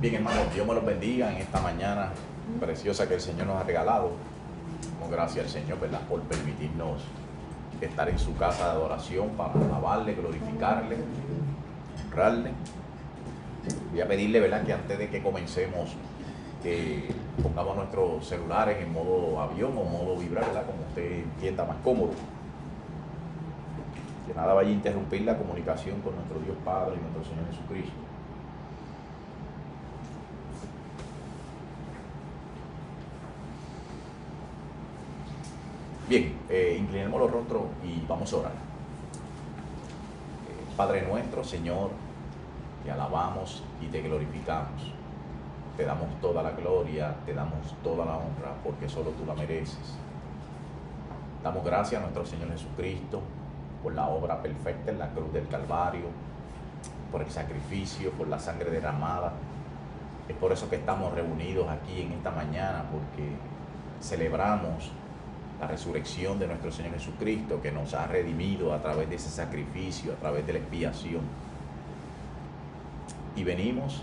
Bien, hermanos, Dios me los bendiga en esta mañana preciosa que el Señor nos ha regalado. Damos gracias al Señor, ¿verdad?, por permitirnos estar en su casa de adoración para alabarle, glorificarle, honrarle. Voy a pedirle, ¿verdad?, que antes de que comencemos pongamos nuestros celulares en modo avión o modo vibrar, ¿verdad?, como usted entienda más cómodo. Que nada vaya a interrumpir la comunicación con nuestro Dios Padre y nuestro Señor Jesucristo. Bien, inclinemos los rostros y vamos a orar. Padre nuestro, Señor, te alabamos y te glorificamos. Te damos toda la gloria, te damos toda la honra, porque solo tú la mereces. Damos gracias a nuestro Señor Jesucristo por la obra perfecta en la cruz del Calvario, por el sacrificio, por la sangre derramada. Es por eso que estamos reunidos aquí en esta mañana, porque celebramos la resurrección de nuestro Señor Jesucristo, que nos ha redimido a través de ese sacrificio, a través de la expiación. Y venimos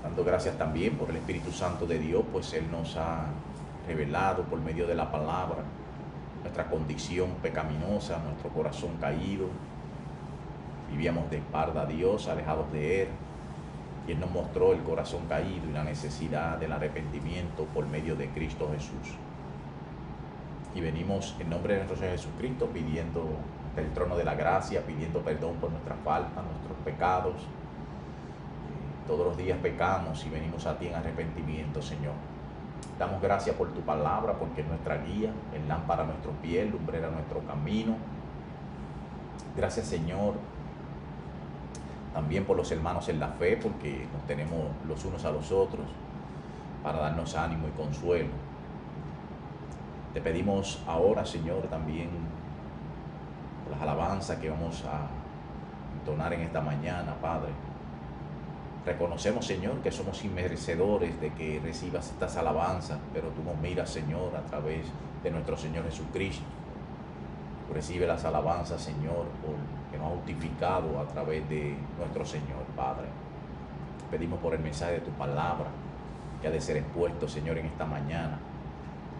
dando gracias también por el Espíritu Santo de Dios, pues Él nos ha revelado por medio de la palabra nuestra condición pecaminosa, nuestro corazón caído. Vivíamos de espalda a Dios, alejados de Él, y Él nos mostró el corazón caído y la necesidad del arrepentimiento por medio de Cristo Jesús. Y venimos en nombre de nuestro Señor Jesucristo pidiendo del trono de la gracia, pidiendo perdón por nuestras faltas, nuestros pecados. Todos los días pecamos y venimos a ti en arrepentimiento, Señor. Damos gracias por tu palabra, porque es nuestra guía, es lámpara a nuestros pies, lumbrera a nuestro camino. Gracias, Señor, también por los hermanos en la fe, porque nos tenemos los unos a los otros para darnos ánimo y consuelo. Te pedimos ahora, Señor, también por las alabanzas que vamos a entonar en esta mañana, Padre. Reconocemos, Señor, que somos inmerecedores de que recibas estas alabanzas, pero tú nos miras, Señor, a través de nuestro Señor Jesucristo. Tú recibes las alabanzas, Señor, que nos ha justificado a través de nuestro Señor, Padre. Pedimos por el mensaje de tu palabra que ha de ser expuesto, Señor, en esta mañana,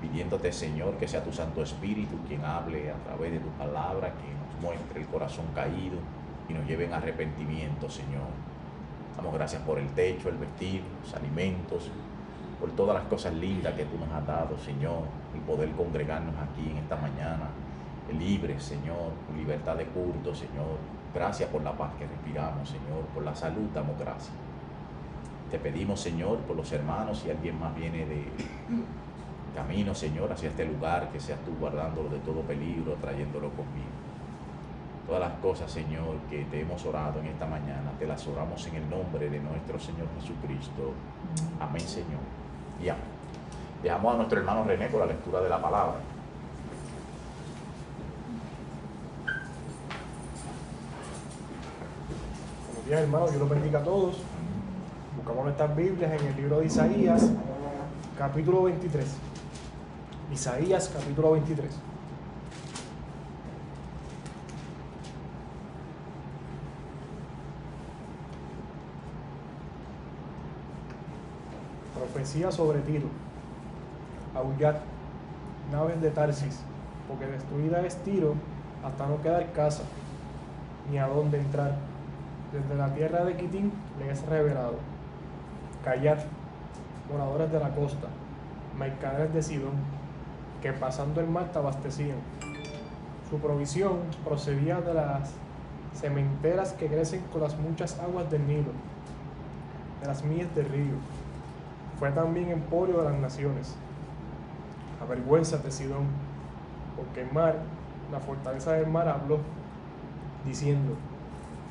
pidiéndote, Señor, que sea tu Santo Espíritu quien hable a través de tu palabra, que nos muestre el corazón caído y nos lleve en arrepentimiento, Señor. Damos gracias por el techo, el vestir, los alimentos, por todas las cosas lindas que tú nos has dado, Señor, el poder congregarnos aquí en esta mañana, libre, Señor, con libertad de culto, Señor. Gracias por la paz que respiramos, Señor, por la salud damos gracias. Te pedimos, Señor, por los hermanos, si alguien más viene de camino, Señor, hacia este lugar, que seas tú guardándolo de todo peligro, trayéndolo conmigo. Todas las cosas, Señor, que te hemos orado en esta mañana, te las oramos en el nombre de nuestro Señor Jesucristo. Amén, Señor. Y amén. Dejamos a nuestro hermano René con la lectura de la palabra. Buenos días, hermanos, Dios los bendiga a todos. Buscamos nuestras Biblias en el libro de Isaías, capítulo 23. Isaías, capítulo 23. Profecía sobre Tiro. Aullad, naves de Tarsis, porque destruida es Tiro hasta no quedar casa, ni a dónde entrar. Desde la tierra de Quitín le es revelado. Callad, moradores de la costa, mercaderes de Sidón, que pasando el mar te abastecían. Su provisión procedía de las sementeras que crecen con las muchas aguas del Nilo, de las millas del río. Fue también emporio de las naciones. Avergüénzate, Sidón, porque el mar, la fortaleza del mar, habló, diciendo: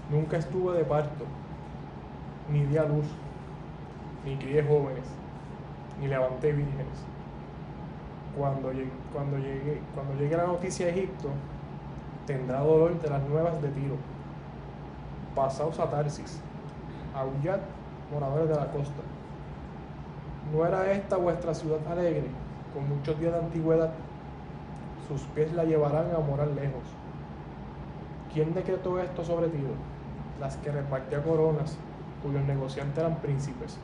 nunca estuve de parto, ni di a luz, ni crié jóvenes, ni levanté vírgenes. Cuando llegue la noticia a Egipto, tendrá dolor de las nuevas de Tiro. Pasaos a Tarsis, aullad, moradores de la costa. ¿No era esta vuestra ciudad alegre, con muchos días de antigüedad? Sus pies la llevarán a morar lejos. ¿Quién decretó esto sobre Tiro? Las que repartía coronas, cuyos negociantes eran príncipes,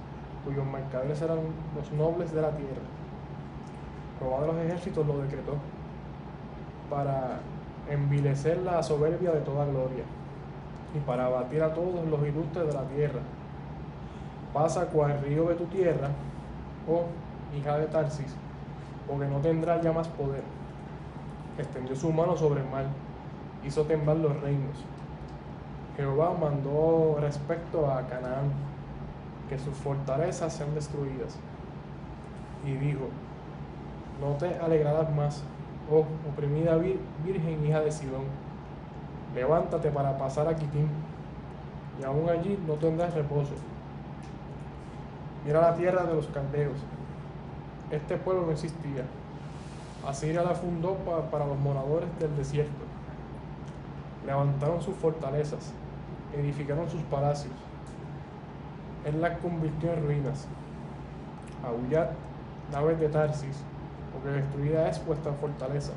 cuyos mercaderes eran los nobles de la tierra. Jehová de los ejércitos lo decretó para envilecer la soberbia de toda gloria y para abatir a todos los ilustres de la tierra. Pasa cual río de tu tierra, oh hija de Tarsis, porque no tendrás ya más poder. Extendió su mano sobre el mar, hizo temblar los reinos. Jehová mandó respecto a Canaán que sus fortalezas sean destruidas. Y dijo: no te alegrarás más, oh oprimida virgen hija de Sidón. Levántate para pasar a Quitim, y aún allí no tendrás reposo. Mira la tierra de los caldeos. Este pueblo no existía. Asiria la fundó para los moradores del desierto. Levantaron sus fortalezas, edificaron sus palacios. Él las convirtió en ruinas. Aullad, naves de Tarsis, porque destruida es vuestra fortaleza.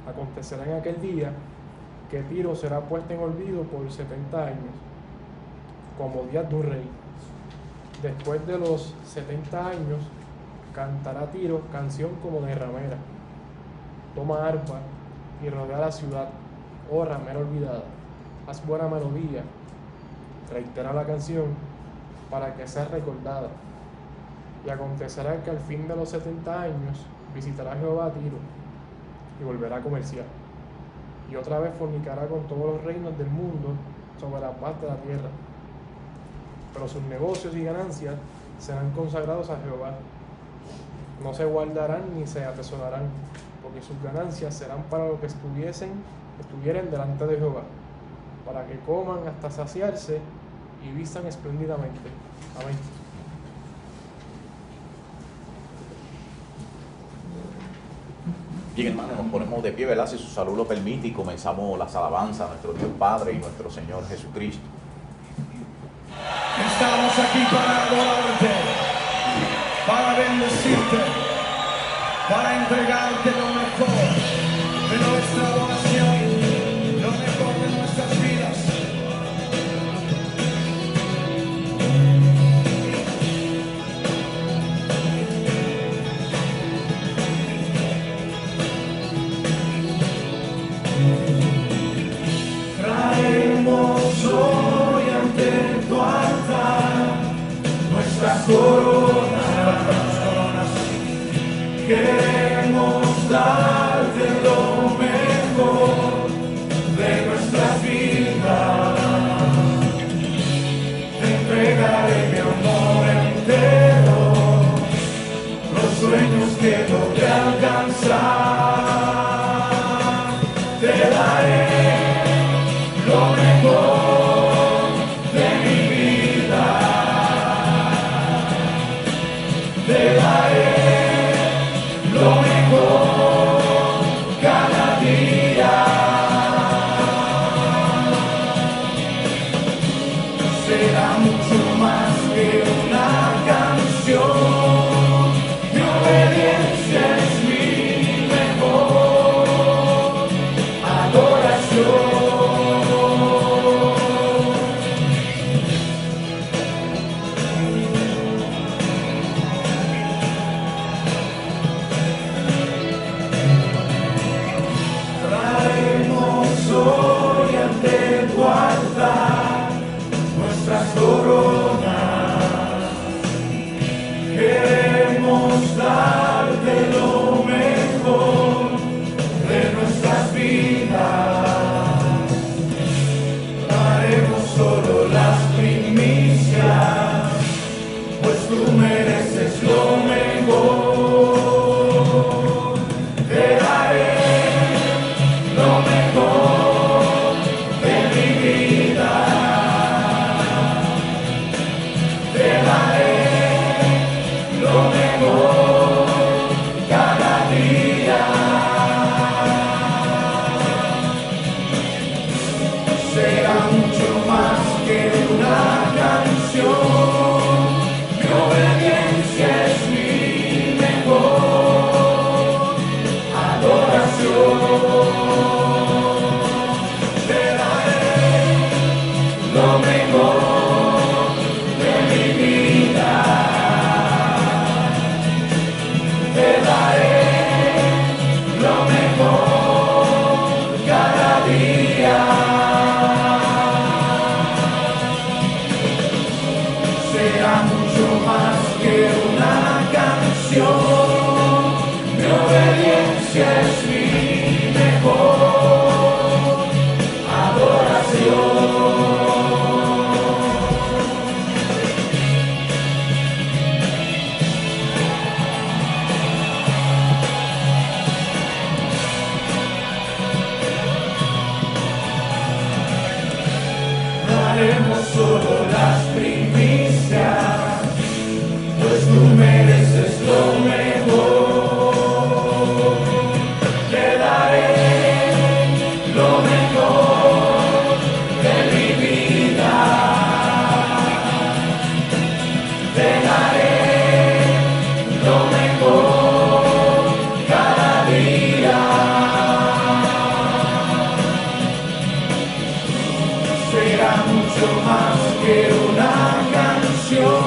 Acontecerá en aquel día que Tiro será puesta en olvido por 70 años, como días de un rey. Después de los 70 años, cantará Tiro canción como de ramera. Toma arpa y rodea la ciudad, oh ramera olvidada. Haz buena melodía, reitera la canción para que sea recordada. Y acontecerá que al fin de los 70 años visitará Jehová a Tiro y volverá a comerciar. Y otra vez fornicará con todos los reinos del mundo sobre la paz de la tierra. Pero sus negocios y ganancias serán consagrados a Jehová. No se guardarán ni se atesorarán, porque sus ganancias serán para los que estuvieren delante de Jehová, para que coman hasta saciarse y vistan espléndidamente. Amén. Bien, hermanos, nos ponemos de pie, ¿verdad? Si su salud lo permite, y comenzamos las alabanzas a nuestro Dios Padre y nuestro Señor Jesucristo. Estamos aquí para adorarte, para bendecirte, para entregarte lo mejor de nuestra adoración, lo mejor de nuestras vidas. Traemos hoy ante tu altar nuestras coronas. Queremos darte lo mejor de nuestras vidas. Te entregaré mi amor entero, los sueños que logré alcanzar. Te daré lo mejor de mi vida. Te daré lo mejor cada día. Será mucho más que una canción. Mi obediencia es mi mejor adoración. Hoy ante tu altar nuestras coronas. Queremos darte lo mejor de nuestras vidas. Daremos solo las primicias, pues tú mereces lo mejor. Te daré lo mejor de mi vida. Te daré lo mejor cada día. Será mucho más que una canción. Mi obediencia es mi mejor adoración. Lo mejor solo las primicias, pues tú mereces lo mejor. Te daré lo mejor de mi vida. Te daré lo mejor cada día. Será mucho más que una canción.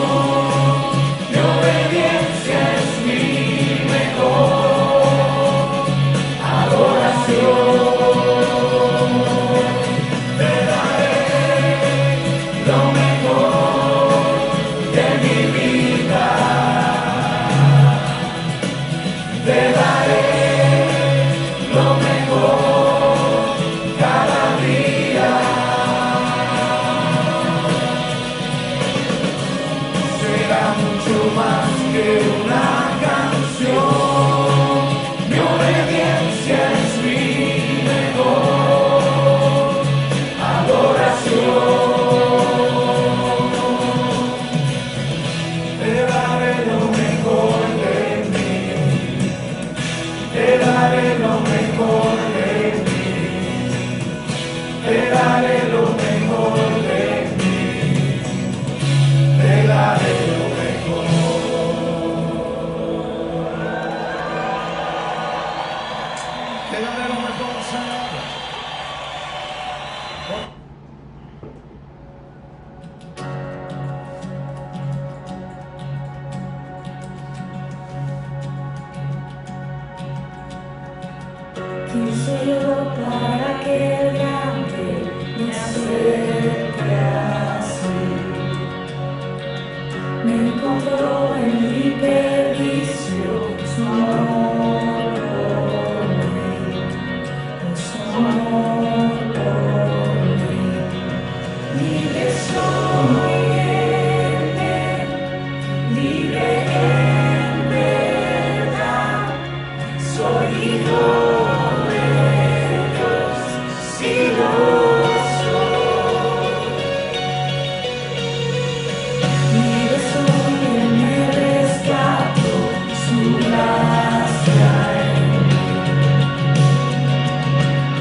Mi obediencia es mi mejor adoración. Te daré lo mejor de mi vida. Te daré lo mejor cada día. Será mucho más que una canción. Mi obediencia es mi mejor adoración. Te daré lo mejor de mí. Te daré lo mejor de mí. Te daré lo mejor de mí. Te daré lo mejor. Te daré lo mejor, Señor. ¿Quién soy yo para que delante me acerque así? Me encontró en mi perdición, su amor por mí, su amor por mí. Libre soy en él, libre en verdad, soy hijo de Dios, si lo soy. Libre soy, Él me rescató, su gracia en mí.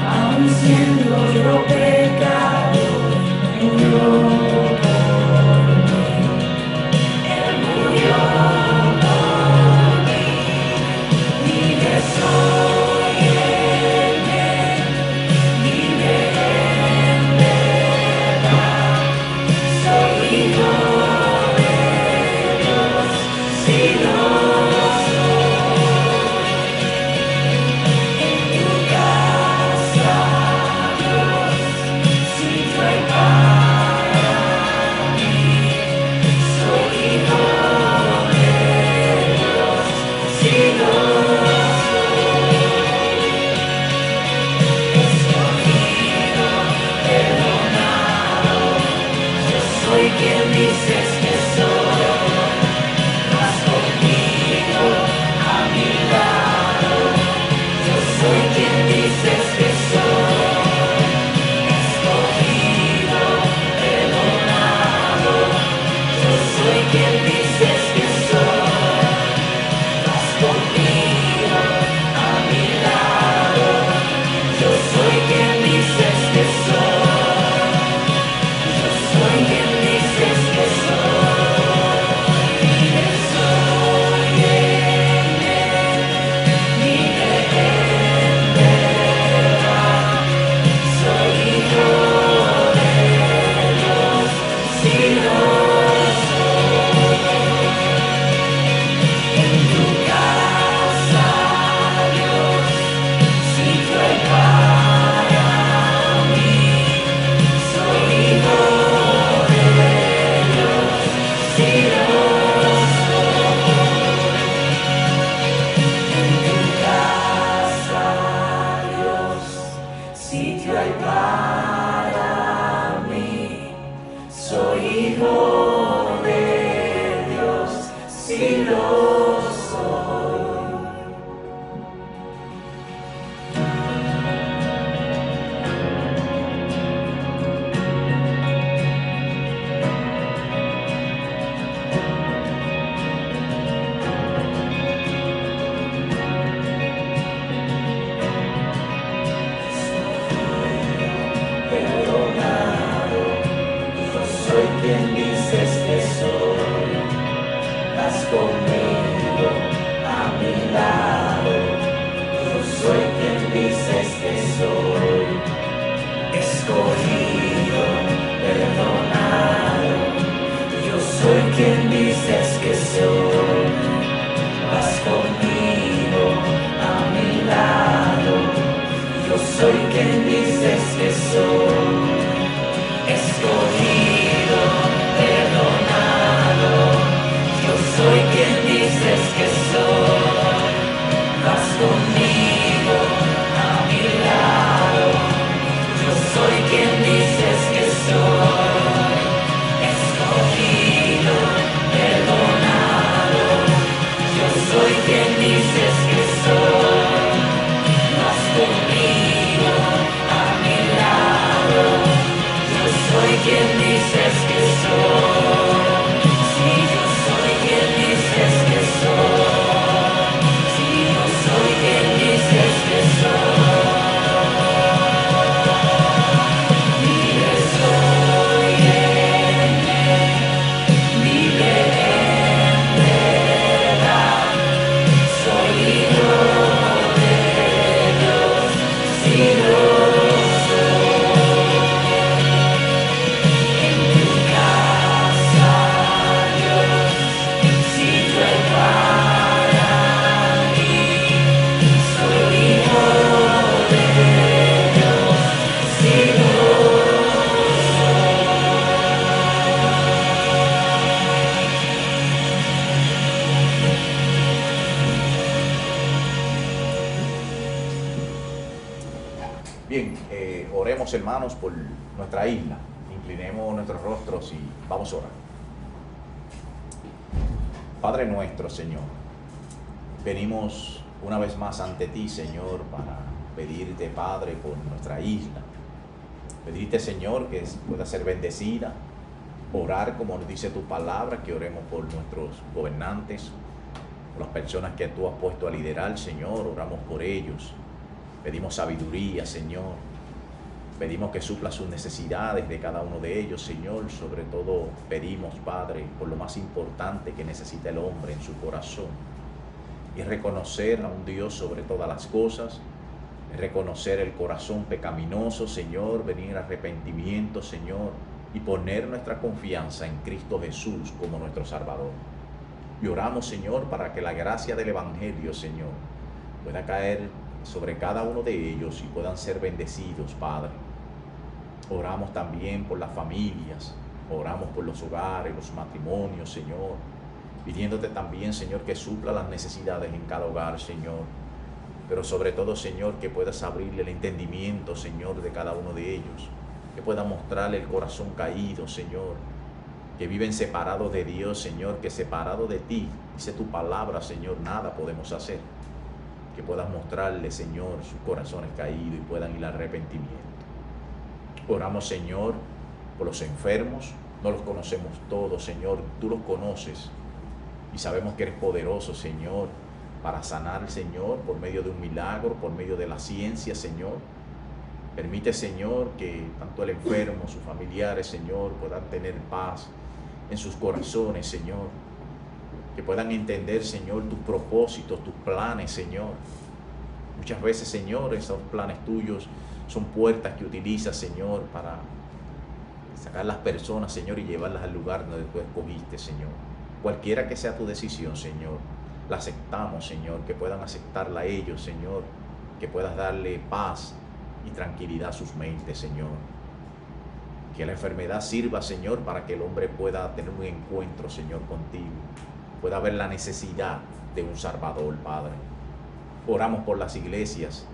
Aun siendo yo pecador, murió por mí. Él murió por mí. Libre soy en Él, libre en verdad. Soy hijo de Dios, si lo soy. En tu casa, Dios, sitio hay para mí. Soy hijo de Dios, si lo soy. Escogido, perdonado, yo soy quien dices que soy. Vas conmigo a mi lado, yo soy quien dices que soy. Escogido, perdonado, yo soy quien dices que soy. Vas conmigo a mi lado, yo soy quien dices que soy. Yo soy quien dices que soy. Libre soy en Él, libre en verdad. Soy hijo de Dios, si lo soy. En tu casa, Dios, sitio hay para mí. Soy hijo de Dios, si lo soy. En tu casa, Dios, sitio hay para mí. Soy hijo de Dios, si lo soy. quien dices que soy. Vas conmigo a mi lado. Yo soy quien dices que soy. Escogido, perdonado. Yo soy quien dices que soy. Vas conmigo a mi lado. Yo soy quien dices que soy. Escogido, perdonado. Yo soy quien dices que soy. Vas conmigo a mi lado. Yo soy quien dices que soy. Escogido, perdonado. Yo soy quien dices que soy. Vas conmigo a mi lado. Yo soy quien dices que soy. Sí, yo soy quien dices que soy. Sí, yo soy quien dices que soy. Vive soy en él, vive en verdad. Soy hijo de Dios, si lo soy. En tu casa, Dios, sitio hay para mí. Soy hijo de Dios, si lo Bien, oremos hermanos por nuestra isla. Inclinemos nuestros rostros y vamos a orar. Padre nuestro, Señor, venimos una vez más ante ti, Señor, para pedirte, Padre, por nuestra isla. Pedirte, Señor, que pueda ser bendecida. Orar, como nos dice tu palabra, que oremos por nuestros gobernantes, por las personas que tú has puesto a liderar, Señor. Oramos por ellos. Pedimos sabiduría, Señor. Pedimos que supla sus necesidades de cada uno de ellos, Señor. Sobre todo pedimos, Padre, por lo más importante que necesita el hombre en su corazón. Y reconocer a un Dios sobre todas las cosas. Reconocer el corazón pecaminoso, Señor. Venir a arrepentimiento, Señor. Y poner nuestra confianza en Cristo Jesús como nuestro Salvador. Y oramos, Señor, para que la gracia del Evangelio, Señor, pueda caer sobre cada uno de ellos y puedan ser bendecidos, Padre. Oramos también por las familias, oramos por los hogares, los matrimonios, Señor, pidiéndote también, Señor, que supla las necesidades en cada hogar, Señor, pero sobre todo, Señor, que puedas abrirle el entendimiento, Señor, de cada uno de ellos, que pueda mostrarle el corazón caído, Señor, que viven separados de Dios, Señor, que separados de ti, dice tu palabra, Señor, nada podemos hacer. Que puedas mostrarle, Señor, sus corazones caídos y puedan ir al arrepentimiento. Oramos, Señor, por los enfermos. No los conocemos todos, Señor. Tú los conoces y sabemos que eres poderoso, Señor, para sanar, Señor, por medio de un milagro, por medio de la ciencia, Señor. Permite, Señor, que tanto el enfermo, sus familiares, Señor, puedan tener paz en sus corazones, Señor. Que puedan entender, Señor, tus propósitos, tus planes, Señor. Muchas veces, Señor, esos planes tuyos son puertas que utilizas, Señor, para sacar las personas, Señor, y llevarlas al lugar donde tú escogiste, Señor. Cualquiera que sea tu decisión, Señor, la aceptamos, Señor. Que puedan aceptarla ellos, Señor. Que puedas darle paz y tranquilidad a sus mentes, Señor. Que la enfermedad sirva, Señor, para que el hombre pueda tener un encuentro, Señor, contigo. Pueda ver la necesidad de un Salvador, Padre. Oramos por las iglesias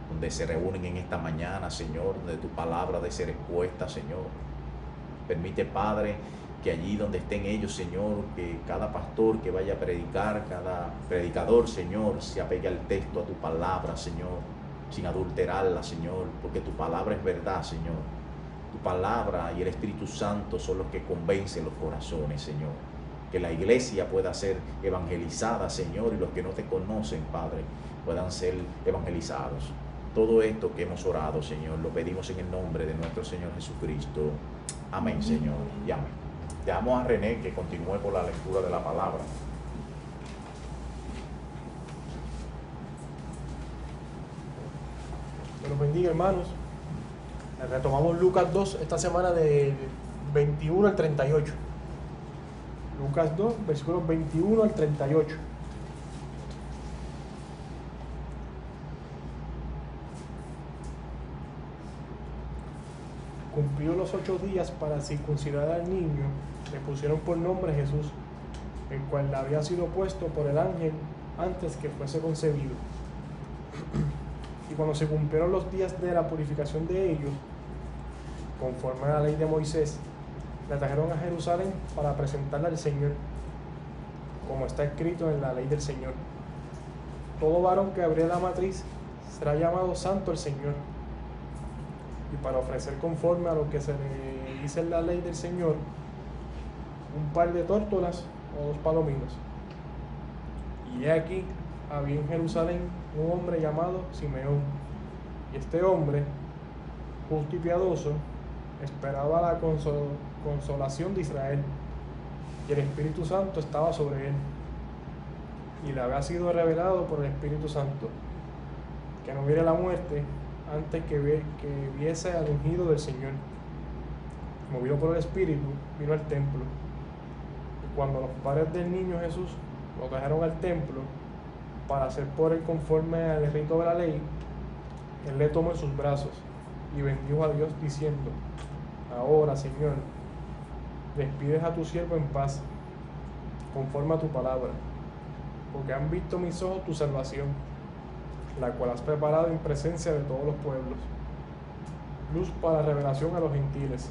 donde se reúnen en esta mañana, Señor, donde tu palabra debe ser expuesta, Señor. Permite, Padre, que allí donde estén ellos, Señor, que cada pastor que vaya a predicar, cada predicador, Señor, se apegue al texto, a tu palabra, Señor, sin adulterarla, Señor, porque tu palabra es verdad, Señor. Tu palabra y el Espíritu Santo son los que convencen los corazones, Señor. Que la iglesia pueda ser evangelizada, Señor, y los que no te conocen, Padre, puedan ser evangelizados. Todo esto que hemos orado, Señor, lo pedimos en el nombre de nuestro Señor Jesucristo. Amén, Señor, y amén. Dejamos a René que continúe con la lectura de la palabra. Que los bendiga, hermanos. Retomamos Lucas 2 esta semana de 21 al 38. Lucas 2, versículos 21 al 38. Cumplió los 8 días para circuncidar al niño, le pusieron por nombre Jesús, el cual le había sido puesto por el ángel antes que fuese concebido. Y cuando se cumplieron los días de la purificación de ellos, conforme a la ley de Moisés, la trajeron a Jerusalén para presentarla al Señor, como está escrito en la ley del Señor. Todo varón que abriere la matriz será llamado santo el Señor. Y para ofrecer conforme a lo que se le dice en la ley del Señor, un par de tórtolas o 2 palominos. Y he aquí, había en Jerusalén un hombre llamado Simeón, y este hombre, justo y piadoso, esperaba la consolación de Israel, y el Espíritu Santo estaba sobre él, y le había sido revelado por el Espíritu Santo, que no viera la muerte antes que viese al ungido del Señor. Movido por el Espíritu, vino al templo, y cuando los padres del niño Jesús lo trajeron al templo para hacer por él conforme al rito de la ley, él le tomó en sus brazos y bendijo a Dios diciendo: ahora, Señor, despides a tu siervo en paz, conforme a tu palabra, porque han visto mis ojos tu salvación, la cual has preparado en presencia de todos los pueblos, luz para revelación a los gentiles,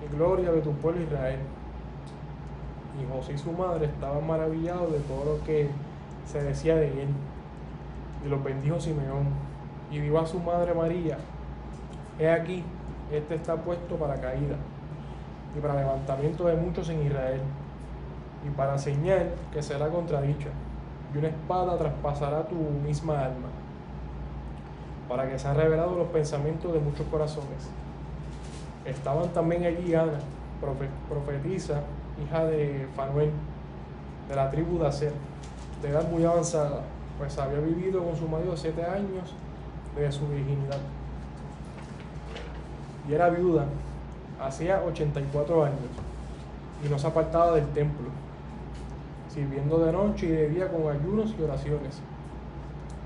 y gloria de tu pueblo Israel. Y José y su madre estaban maravillados de todo lo que se decía de él. Y los bendijo Simeón, y dijo a su madre María: he aquí, este está puesto para caída y para levantamiento de muchos en Israel, y para señal que será contradicha, y una espada traspasará tu misma alma, para que sean revelados los pensamientos de muchos corazones. Estaban también allí Ana, profetisa, hija de Fanuel, de la tribu de Aser, de edad muy avanzada, pues había vivido con su marido 7 años desde su virginidad, y era viuda hacía 84 años, y no se apartaba del templo, sirviendo de noche y de día con ayunos y oraciones.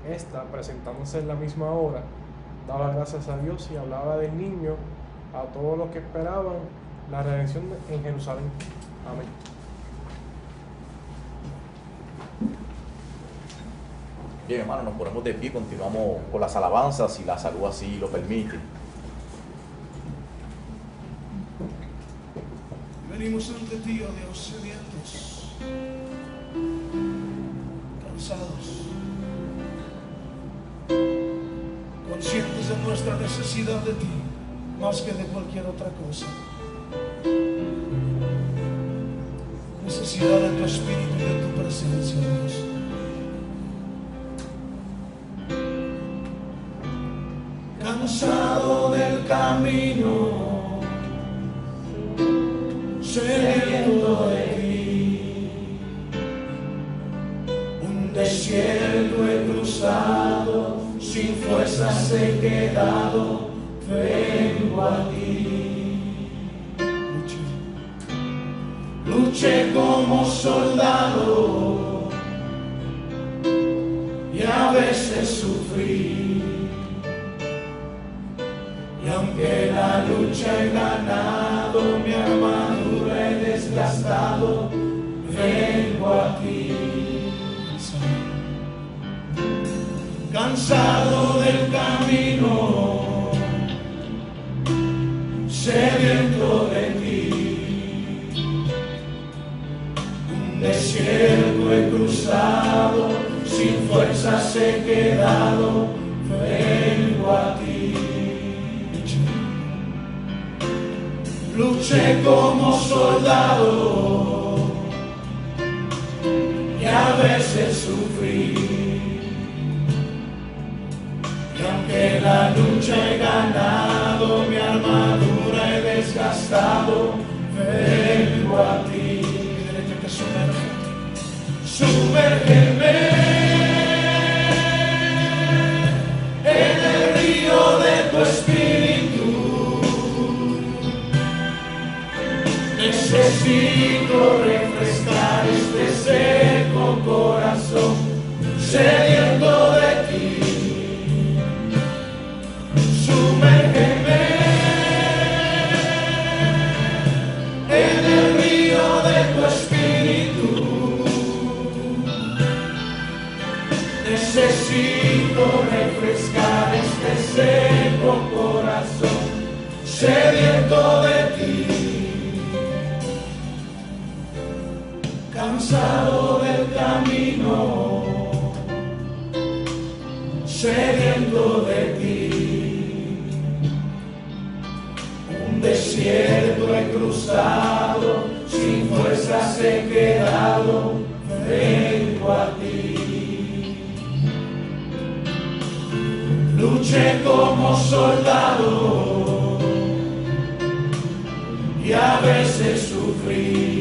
Esta, presentándose en la misma hora, daba gracias a Dios y hablaba del niño a todos los que esperaban la redención en Jerusalén. Amén. Bien, hermanos, nos ponemos de pie, continuamos con las alabanzas, si la salud así lo permite. Venimos ante ti, oh Dios, sedientos, cansados, conscientes de nuestra necesidad de ti, más que de cualquier otra cosa. Necesidad de tu Espíritu y de tu presencia, Dios. Cansado del camino, sediento de ti, un desierto he cruzado, sin fuerzas he quedado, vengo a ti. Luché como soldado y a veces sufrí. Y aunque la lucha he ganado, mi armadura he desgastado, vengo a ti. Cansado del camino, sediento de ti, un desierto he cruzado, sin fuerzas he quedado, vengo a ti. Luché como soldado y a veces sufrí. Y aunque la lucha he ganado, mi armadura he desgastado, vengo a Necesito refrescar este seco corazón, sediento de ti. Sumérgeme en el río de tu espíritu. Necesito refrescar este seco corazón, sediento de ti. Cansado del camino, sediento de ti. Un desierto he cruzado, sin fuerzas he quedado, vengo a ti. Luché como soldado y a veces sufrí.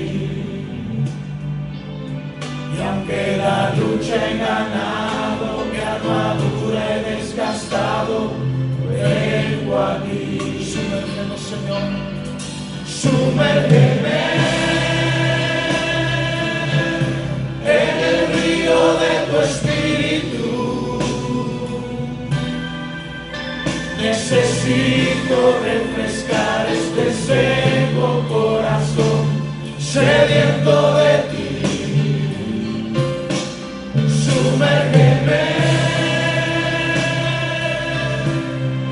Y aunque la lucha he ganado, mi armadura he desgastado, vengo a ti. Sumérgeme, Señor, sumérgeme en el río de tu espíritu. Necesito refrescar este seco corazón, sediento de ti. Sumérgeme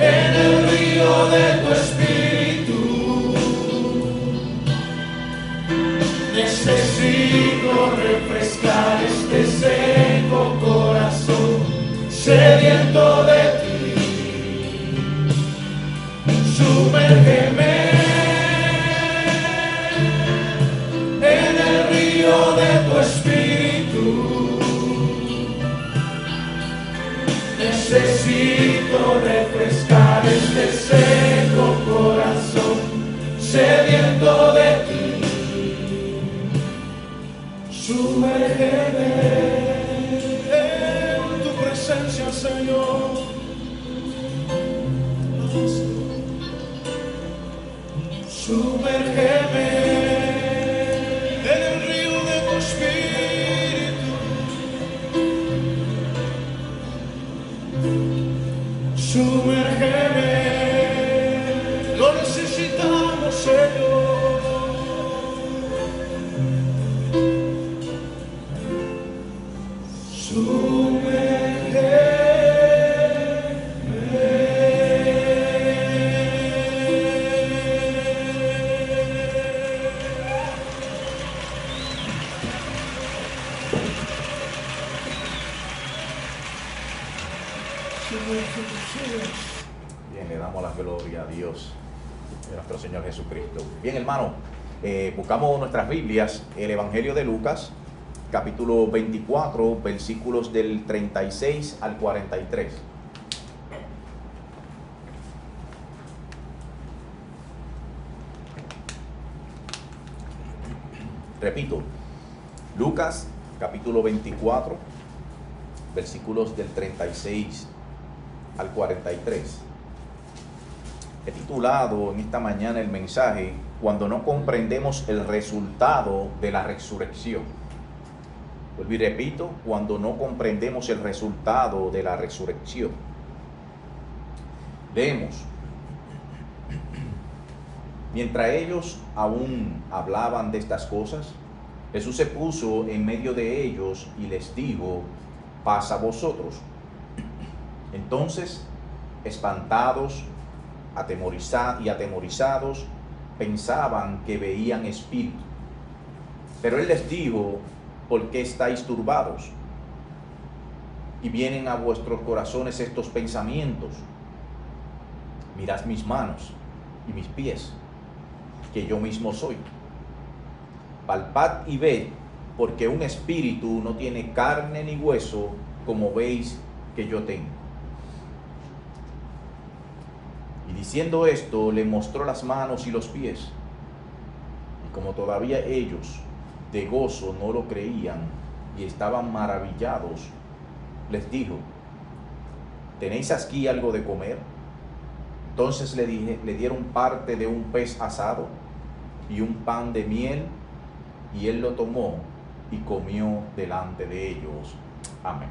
en el río de tu espíritu. Necesito refrescar este seco corazón, sediento de ti. Sumérgeme en el río de tu espíritu. Necesito refrescar este seco corazón, sediento de ti. Sumérgeme en tu presencia, Señor. Sumérgeme en el río de tu espíritu. Sumérgeme, lo necesitamos, Señor. Bien, le damos la gloria a Dios, a nuestro Señor Jesucristo. Bien, hermano, buscamos nuestras Biblias, el Evangelio de Lucas, capítulo 24, versículos del 36 al 43. Repito, Lucas, capítulo 24, versículos del 36 al 43. He titulado en esta mañana el mensaje, cuando no comprendemos el resultado de la resurrección. Vuelvo y repito, cuando no comprendemos el resultado de la resurrección. Leemos. Mientras ellos aún hablaban de estas cosas, Jesús se puso en medio de ellos y les dijo: paz a vosotros. Entonces, espantados, atemorizados, pensaban que veían espíritu. Pero él les dijo: ¿por qué estáis turbados? Y vienen a vuestros corazones estos pensamientos. Mirad mis manos y mis pies, que yo mismo soy. Palpad y ved, porque un espíritu no tiene carne ni hueso, como veis que yo tengo. Y diciendo esto, le mostró las manos y los pies. Y como todavía ellos de gozo no lo creían y estaban maravillados, les dijo: ¿tenéis aquí algo de comer? Entonces le dieron parte de un pez asado y un pan de miel, y él lo tomó y comió delante de ellos. Amén.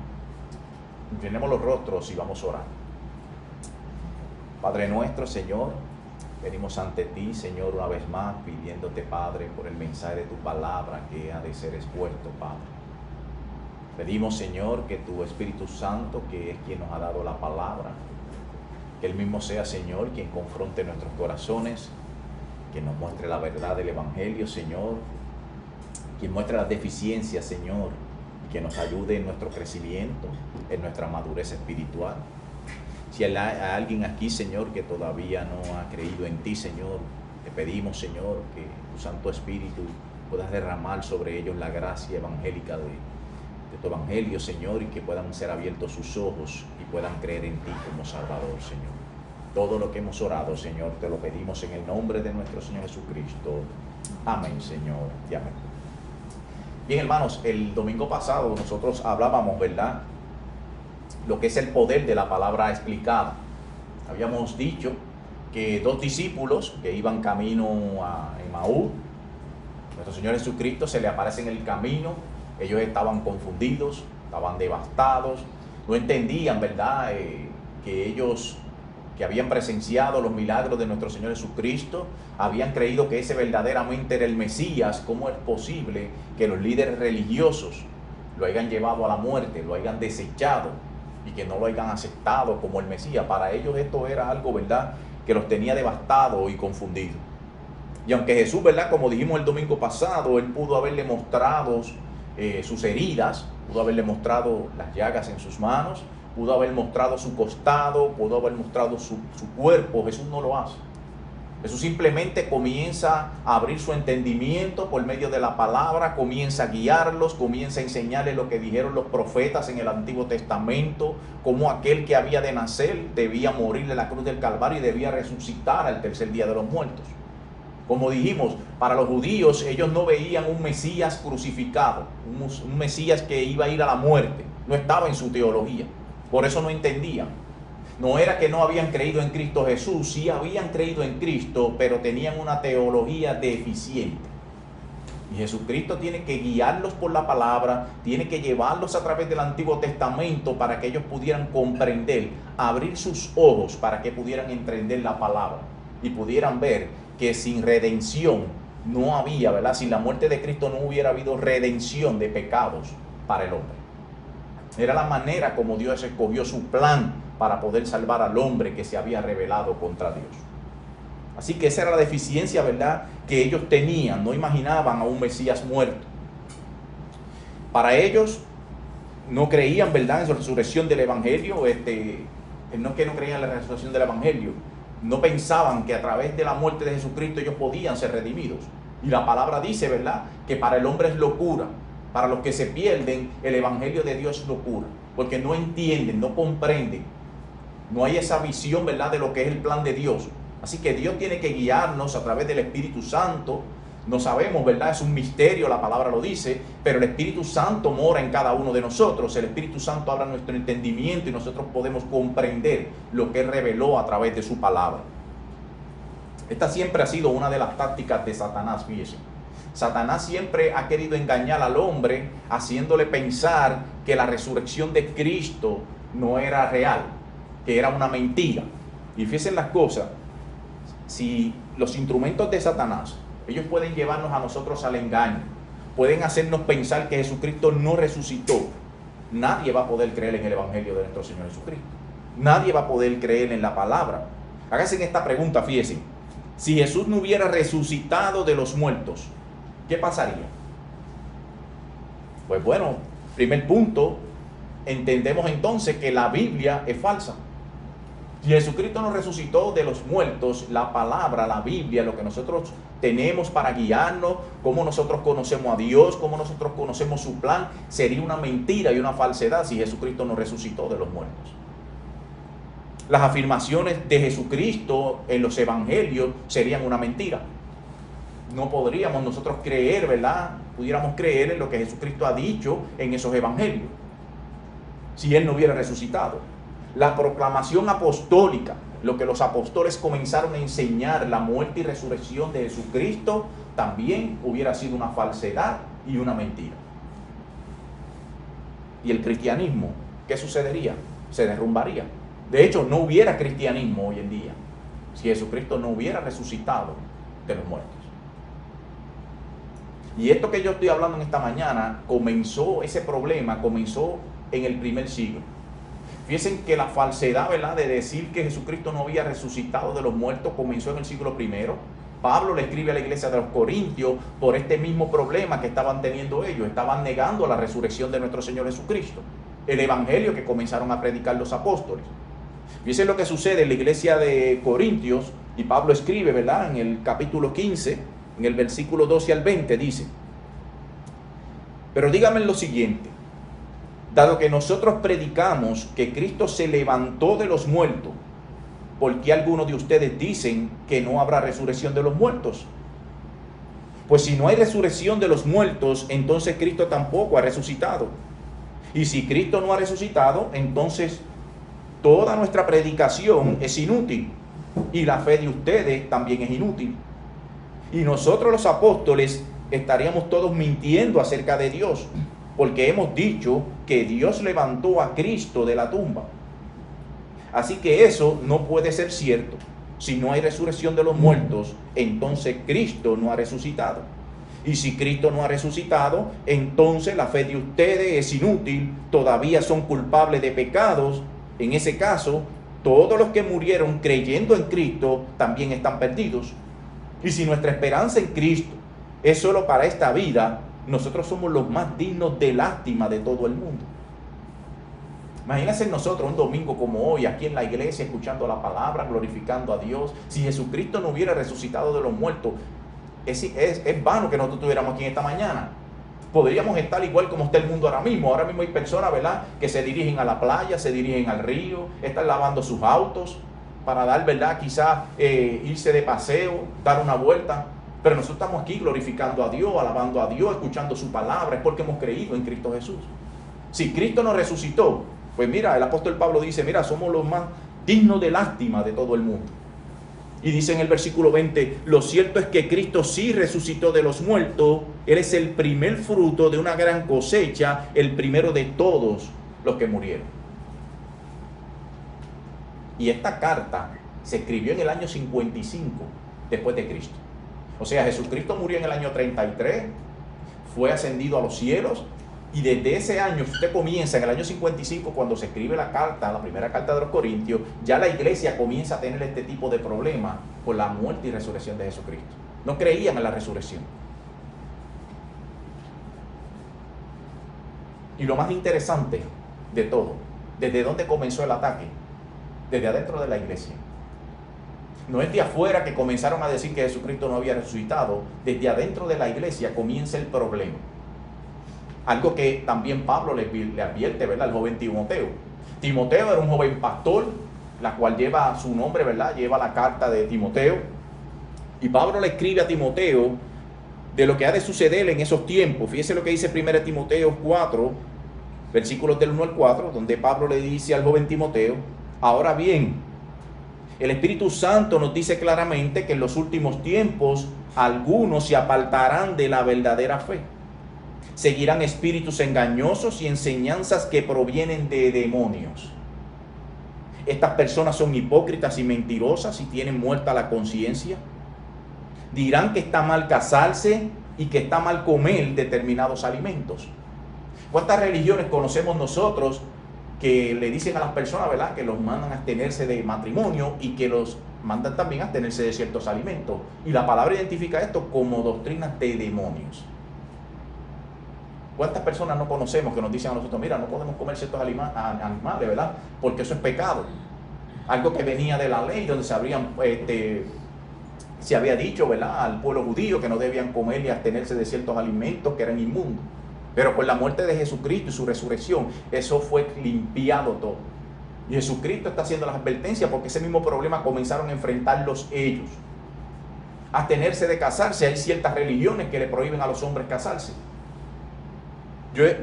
Inclinemos los rostros y vamos a orar. Padre nuestro, Señor, venimos ante ti, Señor, una vez más, pidiéndote, Padre, por el mensaje de tu palabra que ha de ser expuesto, Padre. Pedimos, Señor, que tu Espíritu Santo, que es quien nos ha dado la palabra, que Él mismo sea, Señor, quien confronte nuestros corazones, quien nos muestre la verdad del Evangelio, Señor, quien muestre las deficiencias, Señor, y que nos ayude en nuestro crecimiento, en nuestra madurez espiritual. Si hay alguien aquí, Señor, que todavía no ha creído en ti, Señor, te pedimos, Señor, que tu Santo Espíritu puedas derramar sobre ellos la gracia evangélica de tu Evangelio, Señor, y que puedan ser abiertos sus ojos y puedan creer en ti como Salvador, Señor. Todo lo que hemos orado, Señor, te lo pedimos en el nombre de nuestro Señor Jesucristo. Amén, Señor, y amén. Bien, hermanos, el domingo pasado nosotros hablábamos, ¿verdad?, lo que es el poder de la palabra explicada. Habíamos dicho que dos discípulos que iban camino a Emaús, nuestro Señor Jesucristo se le aparece en el camino. Ellos estaban confundidos, estaban devastados, no entendían, ¿verdad?, que ellos que habían presenciado los milagros de nuestro Señor Jesucristo, habían creído que ese verdaderamente era el Mesías. ¿Cómo es posible que los líderes religiosos lo hayan llevado a la muerte, lo hayan desechado y que no lo hayan aceptado como el Mesías? Para ellos esto era algo, ¿verdad?, que los tenía devastados y confundidos. Y aunque Jesús, ¿verdad?, como dijimos el domingo pasado, Él pudo haberle mostrado sus heridas, pudo haberle mostrado las llagas en sus manos, pudo haber mostrado su costado, pudo haber mostrado su cuerpo. Jesús no lo hace. Jesús simplemente comienza a abrir su entendimiento por medio de la palabra, comienza a guiarlos, comienza a enseñarles lo que dijeron los profetas en el Antiguo Testamento, cómo aquel que había de nacer debía morir en la cruz del Calvario y debía resucitar al tercer día de los muertos. Como dijimos, para los judíos ellos no veían un Mesías crucificado, un Mesías que iba a ir a la muerte. No estaba en su teología. Por eso no entendían. No era que no habían creído en Cristo Jesús, sí habían creído en Cristo, pero tenían una teología deficiente. Y Jesucristo tiene que guiarlos por la palabra, tiene que llevarlos a través del Antiguo Testamento para que ellos pudieran comprender, abrir sus ojos para que pudieran entender la palabra y pudieran ver que sin redención no había, ¿verdad? Sin la muerte de Cristo no hubiera habido redención de pecados para el hombre. Era la manera como Dios escogió su plan para poder salvar al hombre que se había rebelado contra Dios. Así que esa era la deficiencia, ¿verdad?, que ellos tenían. No imaginaban a un Mesías muerto. Para ellos no creían, ¿verdad?, en la resurrección del Evangelio. No es que no creían en la resurrección del Evangelio. No pensaban que a través de la muerte de Jesucristo ellos podían ser redimidos. Y la palabra dice, ¿verdad?, que para el hombre es locura. Para los que se pierden, el Evangelio de Dios es locura, porque no entienden, no comprenden, no hay esa visión, ¿verdad?, de lo que es el plan de Dios. Así que Dios tiene que guiarnos a través del Espíritu Santo. No sabemos, ¿verdad?, es un misterio, la palabra lo dice, pero el Espíritu Santo mora en cada uno de nosotros. El Espíritu Santo habla nuestro entendimiento y nosotros podemos comprender lo que Él reveló a través de su palabra. Esta siempre ha sido una de las tácticas de Satanás, fíjense. Satanás siempre ha querido engañar al hombre, haciéndole pensar que la resurrección de Cristo no era real, que era una mentira. Y fíjense las cosas, si los instrumentos de Satanás, ellos pueden llevarnos a nosotros al engaño, pueden hacernos pensar que Jesucristo no resucitó, nadie va a poder creer en el Evangelio de nuestro Señor Jesucristo. Nadie va a poder creer en la palabra. Háganse esta pregunta, fíjense. Si Jesús no hubiera resucitado de los muertos, ¿qué pasaría? Pues bueno, primer punto, entendemos entonces que la Biblia es falsa. Si Jesucristo nos resucitó de los muertos, la palabra, la Biblia, lo que nosotros tenemos para guiarnos, cómo nosotros conocemos a Dios, cómo nosotros conocemos su plan, sería una mentira y una falsedad si Jesucristo nos resucitó de los muertos. Las afirmaciones de Jesucristo en los evangelios serían una mentira. No podríamos nosotros creer, ¿verdad? Pudiéramos creer en lo que Jesucristo ha dicho en esos evangelios si Él no hubiera resucitado. La proclamación apostólica, lo que los apóstoles comenzaron a enseñar, la muerte y resurrección de Jesucristo, también hubiera sido una falsedad y una mentira. Y el cristianismo, ¿qué sucedería? Se derrumbaría. De hecho, no hubiera cristianismo hoy en día si Jesucristo no hubiera resucitado de los muertos. Y esto que yo estoy hablando en esta mañana, ese problema comenzó en el primer siglo. Fíjense que la falsedad, ¿verdad?, de decir que Jesucristo no había resucitado de los muertos comenzó en el siglo I. Pablo le escribe a la iglesia de los Corintios por este mismo problema que estaban teniendo ellos. Estaban negando la resurrección de nuestro Señor Jesucristo, el evangelio que comenzaron a predicar los apóstoles. Fíjense lo que sucede en la iglesia de Corintios, y Pablo escribe, ¿verdad?, en el capítulo 15, en el versículo 12 al 20, dice: pero díganme lo siguiente: dado que nosotros predicamos que Cristo se levantó de los muertos, ¿por qué algunos de ustedes dicen que no habrá resurrección de los muertos? Pues si no hay resurrección de los muertos, entonces Cristo tampoco ha resucitado. Y si Cristo no ha resucitado, entonces toda nuestra predicación es inútil, y la fe de ustedes también es inútil. Y nosotros los apóstoles estaríamos todos mintiendo acerca de Dios, porque hemos dicho que Dios levantó a Cristo de la tumba. Así que eso no puede ser cierto. Si no hay resurrección de los muertos, entonces Cristo no ha resucitado. Y si Cristo no ha resucitado, entonces la fe de ustedes es inútil, todavía son culpables de pecados. En ese caso, todos los que murieron creyendo en Cristo también están perdidos. Y si nuestra esperanza en Cristo es solo para esta vida, nosotros somos los más dignos de lástima de todo el mundo. Imagínense nosotros un domingo como hoy, aquí en la iglesia, escuchando la palabra, glorificando a Dios. Si Jesucristo no hubiera resucitado de los muertos, es vano que nosotros estuviéramos aquí en esta mañana. Podríamos estar igual como está el mundo ahora mismo. Ahora mismo hay personas, ¿verdad?, que se dirigen a la playa, se dirigen al río, están lavando sus autos para dar, ¿verdad?, quizás irse de paseo, dar una vuelta. Pero nosotros estamos aquí glorificando a Dios, alabando a Dios, escuchando su palabra. Es porque hemos creído en Cristo Jesús. Si Cristo nos resucitó, pues mira, el apóstol Pablo dice: mira, somos los más dignos de lástima de todo el mundo. Y dice en el versículo 20: lo cierto es que Cristo sí resucitó de los muertos. Él es el primer fruto de una gran cosecha, el primero de todos los que murieron. Y esta carta se escribió en el año 55 después de Cristo. O sea, Jesucristo murió en el año 33, fue ascendido a los cielos, y desde ese año, si usted comienza en el año 55, cuando se escribe la carta, la primera carta de los Corintios, ya la iglesia comienza a tener este tipo de problemas por la muerte y resurrección de Jesucristo. No creían en la resurrección. Y lo más interesante de todo, ¿desde dónde comenzó el ataque? Desde adentro de la iglesia. No es de afuera que comenzaron a decir que Jesucristo no había resucitado. Desde adentro de la iglesia comienza el problema. Algo que también Pablo le advierte, ¿verdad?, al joven Timoteo. Timoteo era un joven pastor, la cual lleva su nombre, ¿verdad?, lleva la carta de Timoteo. Y Pablo le escribe a Timoteo de lo que ha de suceder en esos tiempos. Fíjese lo que dice 1 Timoteo 4, versículos del 1 al 4, donde Pablo le dice al joven Timoteo: ahora bien, el Espíritu Santo nos dice claramente que en los últimos tiempos algunos se apartarán de la verdadera fe. Seguirán espíritus engañosos y enseñanzas que provienen de demonios. Estas personas son hipócritas y mentirosas y tienen muerta la conciencia. Dirán que está mal casarse y que está mal comer determinados alimentos. ¿Cuántas religiones conocemos nosotros que le dicen a las personas, ¿verdad?, que los mandan a abstenerse de matrimonio y que los mandan también a abstenerse de ciertos alimentos? Y la palabra identifica esto como doctrinas de demonios. ¿Cuántas personas no conocemos que nos dicen a nosotros: mira, no podemos comer ciertos animales, ¿verdad?, porque eso es pecado? Algo que venía de la ley, donde se había dicho, ¿verdad?, al pueblo judío que no debían comer y abstenerse de ciertos alimentos que eran inmundos. Pero por la muerte de Jesucristo y su resurrección, eso fue limpiado todo. Y Jesucristo está haciendo las advertencias porque ese mismo problema comenzaron a enfrentarlos ellos. Abstenerse de casarse. Hay ciertas religiones que le prohíben a los hombres casarse.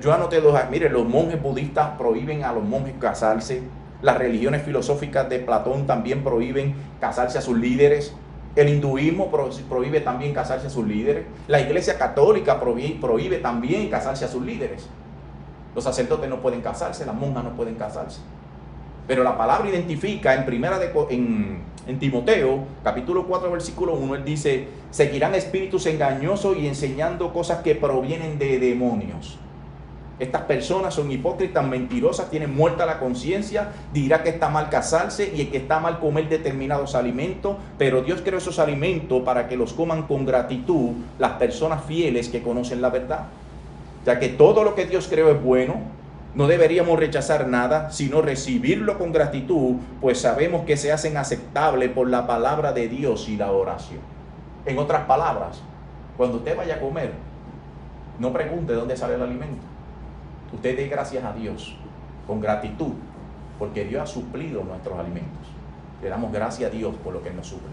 Yo anoté dos. Mire, los monjes budistas prohíben a los monjes casarse. Las religiones filosóficas de Platón también prohíben casarse a sus líderes. El hinduismo prohíbe también casarse a sus líderes. La iglesia católica prohíbe también casarse a sus líderes. Los sacerdotes no pueden casarse, las monjas no pueden casarse. Pero la palabra identifica en Timoteo, capítulo 4, versículo 1, él dice, seguirán espíritus engañosos y enseñando cosas que provienen de demonios. Estas personas son hipócritas, mentirosas, tienen muerta la conciencia, dirá que está mal casarse y que está mal comer determinados alimentos, pero Dios creó esos alimentos para que los coman con gratitud las personas fieles que conocen la verdad. Ya que todo lo que Dios creó es bueno, no deberíamos rechazar nada, sino recibirlo con gratitud, pues sabemos que se hacen aceptables por la palabra de Dios y la oración. En otras palabras, cuando usted vaya a comer, no pregunte dónde sale el alimento. Usted dé gracias a Dios con gratitud, porque Dios ha suplido nuestros alimentos. Le damos gracias a Dios por lo que Él nos suple.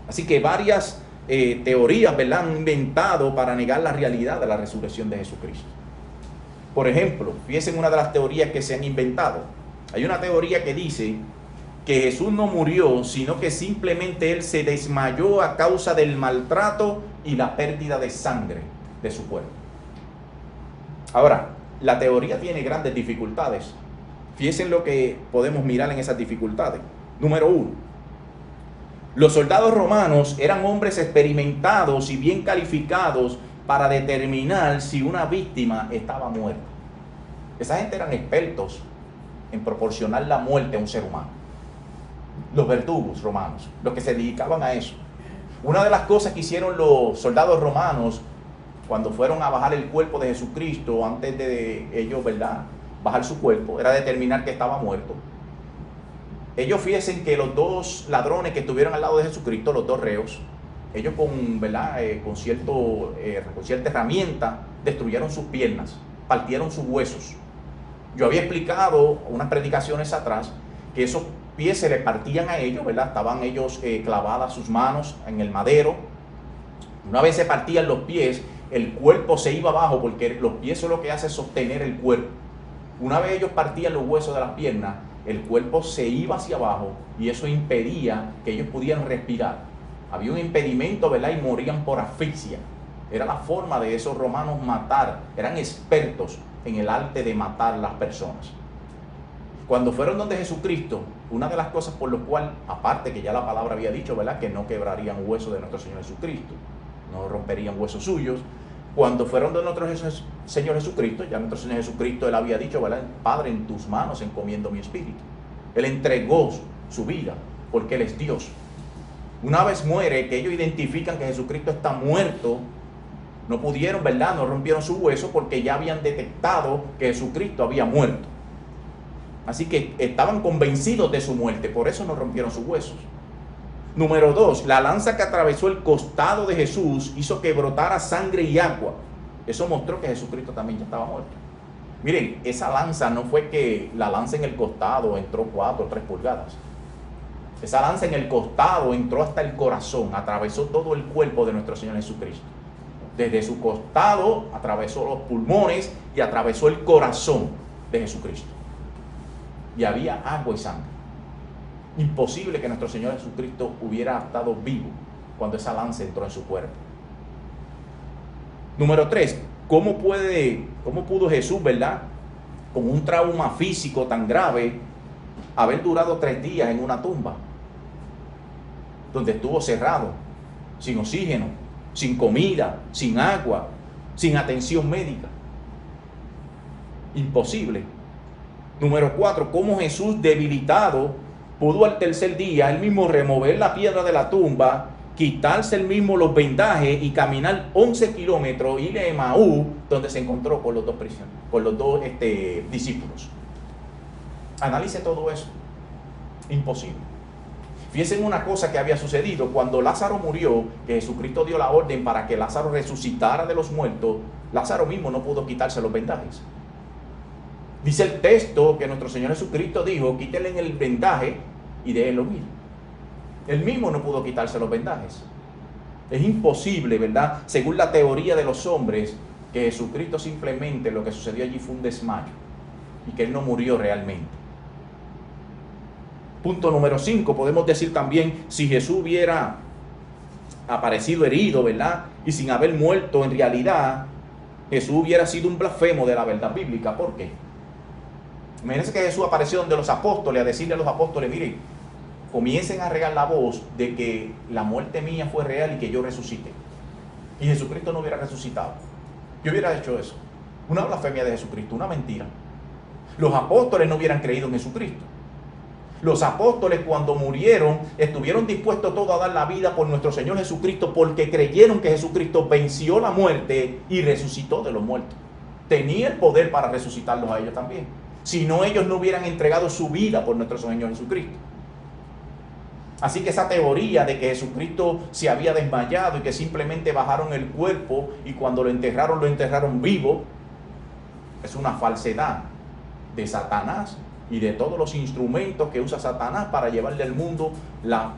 Así que varias teorías, ¿verdad?, han inventado para negar la realidad de la resurrección de Jesucristo. Por ejemplo, fíjense en una de las teorías que se han inventado. Hay una teoría que dice que Jesús no murió, sino que simplemente Él se desmayó a causa del maltrato y la pérdida de sangre de su cuerpo. Ahora, la teoría tiene grandes dificultades. Fíjense en lo que podemos mirar en esas dificultades. Número 1. Los soldados romanos eran hombres experimentados y bien calificados para determinar si una víctima estaba muerta. Esa gente eran expertos en proporcionar la muerte a un ser humano. Los verdugos romanos, los que se dedicaban a eso. Una de las cosas que hicieron los soldados romanos cuando fueron a bajar el cuerpo de Jesucristo, antes de ellos, ¿verdad?, bajar su cuerpo, era determinar que estaba muerto. Ellos, fíjense que los dos ladrones que estuvieron al lado de Jesucristo, los dos reos, ellos con cierta herramienta destruyeron sus piernas, partieron sus huesos. Yo había explicado unas predicaciones atrás que esos pies se les partían a ellos, ¿verdad? Estaban ellos clavadas sus manos en el madero. Una vez se partían los pies, el cuerpo se iba abajo, porque los pies son lo que hace sostener el cuerpo. Una vez ellos partían los huesos de las piernas, el cuerpo se iba hacia abajo y eso impedía que ellos pudieran respirar. Había un impedimento, ¿verdad? Y morían por asfixia. Era la forma de esos romanos matar. Eran expertos en el arte de matar a las personas. Cuando fueron donde Jesucristo, una de las cosas por lo cual, aparte que ya la palabra había dicho, ¿verdad?, que no quebrarían huesos de nuestro Señor Jesucristo, no romperían huesos suyos. Cuando fueron de nuestro Señor Jesucristo, ya nuestro Señor Jesucristo, Él había dicho, ¿verdad?, Padre, en tus manos encomiendo mi espíritu. Él entregó su vida porque Él es Dios. Una vez muere, que ellos identifican que Jesucristo está muerto, no pudieron, ¿verdad?, no rompieron su hueso porque ya habían detectado que Jesucristo había muerto. Así que estaban convencidos de su muerte, por eso no rompieron sus huesos. Número 2, la lanza que atravesó el costado de Jesús hizo que brotara sangre y agua. Eso mostró que Jesucristo también ya estaba muerto. Miren, esa lanza no fue que la lanza en el costado entró 4 o 3 pulgadas. Esa lanza en el costado entró hasta el corazón, atravesó todo el cuerpo de nuestro Señor Jesucristo. Desde su costado atravesó los pulmones y atravesó el corazón de Jesucristo. Y había agua y sangre. Imposible que nuestro Señor Jesucristo hubiera estado vivo cuando esa lanza entró en su cuerpo. Número 3, ¿cómo pudo Jesús, ¿verdad?, con un trauma físico tan grave, haber durado 3 días en una tumba, donde estuvo cerrado, sin oxígeno, sin comida, sin agua, sin atención médica? Imposible. Número 4, ¿cómo Jesús, debilitado, pudo al tercer día él mismo remover la piedra de la tumba, quitarse él mismo los vendajes y caminar 11 kilómetros, ir a Emaús, donde se encontró con los dos prisioneros, con los dos discípulos? Analice todo eso. Imposible. Fíjense en una cosa que había sucedido. Cuando Lázaro murió, que Jesucristo dio la orden para que Lázaro resucitara de los muertos, Lázaro mismo no pudo quitarse los vendajes. Dice el texto que nuestro Señor Jesucristo dijo, quítenle el vendaje y déjenlo ir. Él mismo no pudo quitarse los vendajes. Es imposible, ¿verdad?, según la teoría de los hombres, que Jesucristo simplemente, lo que sucedió allí fue un desmayo. y que Él no murió realmente. Punto número 5, podemos decir también, si Jesús hubiera aparecido herido, ¿verdad? Y sin haber muerto en realidad, Jesús hubiera sido un blasfemo de la verdad bíblica. ¿Por qué? Imagínense que Jesús apareció donde los apóstoles, a decirle a los apóstoles, miren, comiencen a regar la voz de que la muerte mía fue real y que yo resucité. Y Jesucristo no hubiera resucitado. ¿Qué hubiera hecho eso? Una blasfemia de Jesucristo, una mentira. Los apóstoles no hubieran creído en Jesucristo. Los apóstoles, cuando murieron, estuvieron dispuestos todos a dar la vida por nuestro Señor Jesucristo, porque creyeron que Jesucristo venció la muerte y resucitó de los muertos. Tenía el poder para resucitarlos a ellos también. Si no, ellos no hubieran entregado su vida por nuestro Señor Jesucristo. Así que esa teoría de que Jesucristo se había desmayado y que simplemente bajaron el cuerpo y cuando lo enterraron vivo, es una falsedad de Satanás y de todos los instrumentos que usa Satanás para llevarle al mundo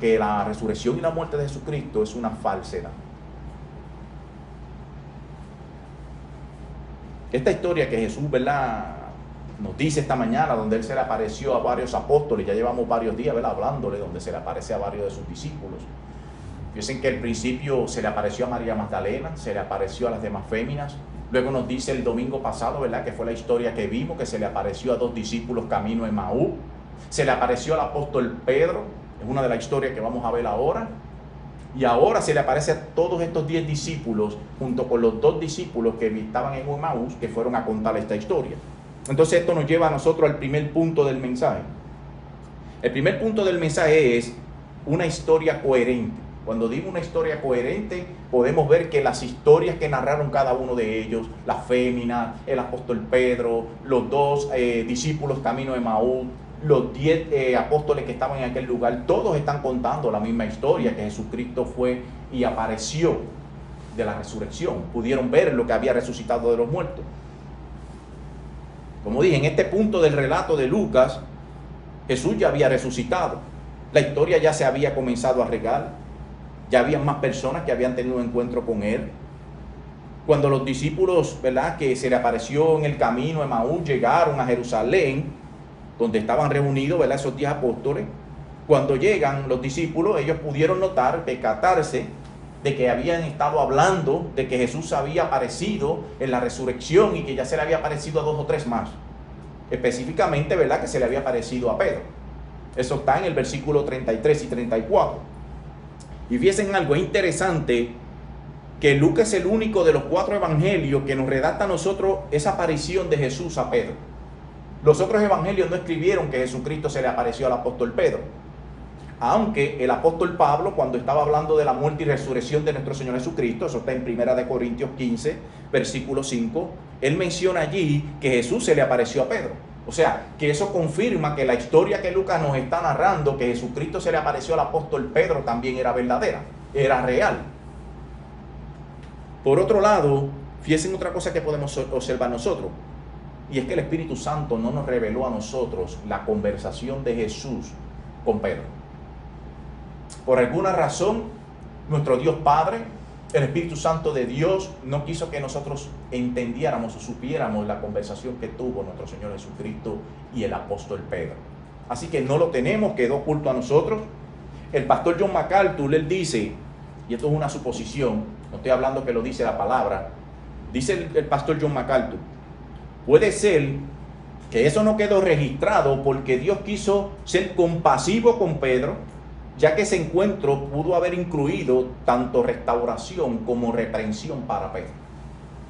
que la resurrección y la muerte de Jesucristo es una falsedad. Esta historia que Jesús, ¿verdad?, nos dice esta mañana, donde Él se le apareció a varios apóstoles, ya llevamos varios días, ¿verdad?, hablándole, donde se le aparece a varios de sus discípulos. Fíjense que al principio se le apareció a María Magdalena, se le apareció a las demás féminas. Luego nos dice el domingo pasado, ¿verdad?, que fue la historia que vimos, que se le apareció a 2 discípulos camino a Emaús. Se le apareció al apóstol Pedro, es una de las historias que vamos a ver ahora. Y ahora se le aparece a todos estos 10 discípulos, junto con los 2 discípulos que estaban en Emaús, que fueron a contar esta historia. Entonces esto nos lleva a nosotros al primer punto del mensaje. El primer punto del mensaje es una historia coherente. Cuando digo una historia coherente, podemos ver que las historias que narraron cada uno de ellos, las féminas, el apóstol Pedro, los 2 discípulos camino de Emaús, los 10 apóstoles que estaban en aquel lugar, todos están contando la misma historia, que Jesucristo fue y apareció de la resurrección. Pudieron ver lo que había resucitado de los muertos. Como dije, en este punto del relato de Lucas, Jesús ya había resucitado. La historia ya se había comenzado a regar. Ya había más personas que habían tenido un encuentro con Él. Cuando los discípulos, ¿verdad?, que se le apareció en el camino a Emaús, llegaron a Jerusalén, donde estaban reunidos, ¿verdad?, esos 10 apóstoles. Cuando llegan los discípulos, ellos pudieron notar, percatarse de que habían estado hablando de que Jesús había aparecido en la resurrección y que ya se le había aparecido a 2 o 3 más. Específicamente, ¿verdad?, que se le había aparecido a Pedro. Eso está en el versículo 33 y 34. Y fíjense en algo interesante, que Lucas es el único de los 4 evangelios que nos redacta a nosotros esa aparición de Jesús a Pedro. Los otros evangelios no escribieron que Jesucristo se le apareció al apóstol Pedro. Aunque el apóstol Pablo, cuando estaba hablando de la muerte y resurrección de nuestro Señor Jesucristo, eso está en 1 Corintios 15, versículo 5, él menciona allí que Jesús se le apareció a Pedro. O sea, que eso confirma que la historia que Lucas nos está narrando, que Jesucristo se le apareció al apóstol Pedro, también era verdadera, era real. Por otro lado, fíjense en otra cosa que podemos observar nosotros, y es que el Espíritu Santo no nos reveló a nosotros la conversación de Jesús con Pedro. Por alguna razón, nuestro Dios Padre, el Espíritu Santo de Dios, no quiso que nosotros entendiéramos o supiéramos la conversación que tuvo nuestro Señor Jesucristo y el apóstol Pedro. Así que no lo tenemos, quedó oculto a nosotros. El pastor John MacArthur, él dice, y esto es una suposición, no estoy hablando que lo dice la palabra, dice el pastor John MacArthur, puede ser que eso no quedó registrado porque Dios quiso ser compasivo con Pedro, ya que ese encuentro pudo haber incluido tanto restauración como reprensión para Pedro.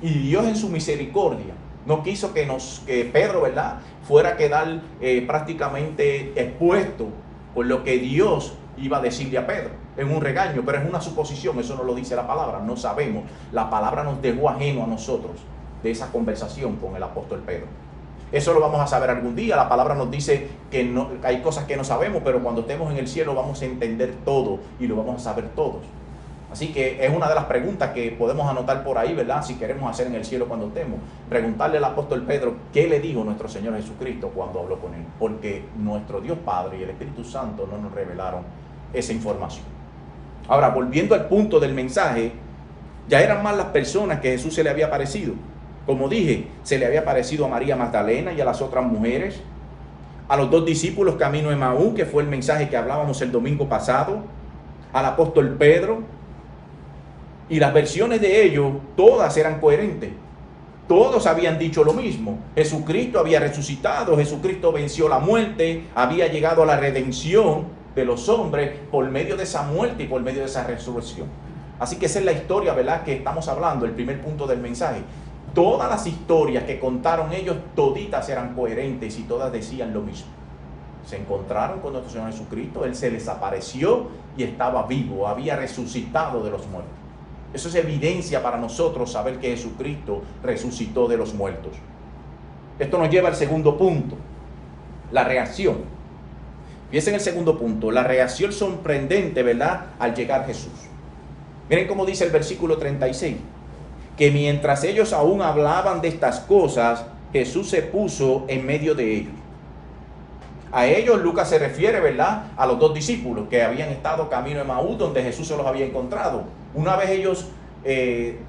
Y Dios en su misericordia no quiso que Pedro, ¿verdad?, fuera a quedar prácticamente expuesto por lo que Dios iba a decirle a Pedro en un regaño, pero es una suposición, eso no lo dice la palabra, no sabemos. La palabra nos dejó ajeno a nosotros de esa conversación con el apóstol Pedro. Eso lo vamos a saber algún día. La palabra nos dice que hay cosas que no sabemos, pero cuando estemos en el cielo vamos a entender todo y lo vamos a saber todos. Así que es una de las preguntas que podemos anotar por ahí, ¿verdad?, si queremos hacer en el cielo cuando estemos. Preguntarle al apóstol Pedro qué le dijo nuestro Señor Jesucristo cuando habló con él. Porque nuestro Dios Padre y el Espíritu Santo no nos revelaron esa información. Ahora, volviendo al punto del mensaje, ya eran más las personas que Jesús se le había aparecido. Como dije, se le había aparecido a María Magdalena y a las otras mujeres, a los 2 discípulos camino a Emaús, que fue el mensaje que hablábamos el domingo pasado, al apóstol Pedro, y las versiones de ellos todas eran coherentes. Todos habían dicho lo mismo. Jesucristo había resucitado, Jesucristo venció la muerte, había llegado a la redención de los hombres por medio de esa muerte y por medio de esa resurrección. Así que esa es la historia, ¿verdad?, que estamos hablando, el primer punto del mensaje. Todas las historias que contaron ellos, toditas eran coherentes y todas decían lo mismo. Se encontraron con nuestro Señor Jesucristo, Él se les apareció y estaba vivo, había resucitado de los muertos. Eso es evidencia para nosotros saber que Jesucristo resucitó de los muertos. Esto nos lleva al segundo punto, la reacción. Fíjense en el segundo punto, la reacción sorprendente, ¿verdad?, al llegar Jesús. Miren cómo dice el versículo 36, que mientras ellos aún hablaban de estas cosas, Jesús se puso en medio de ellos. A ellos Lucas se refiere, ¿verdad?, a los 2 discípulos que habían estado camino a Emaús, donde Jesús se los había encontrado. Una vez ellos,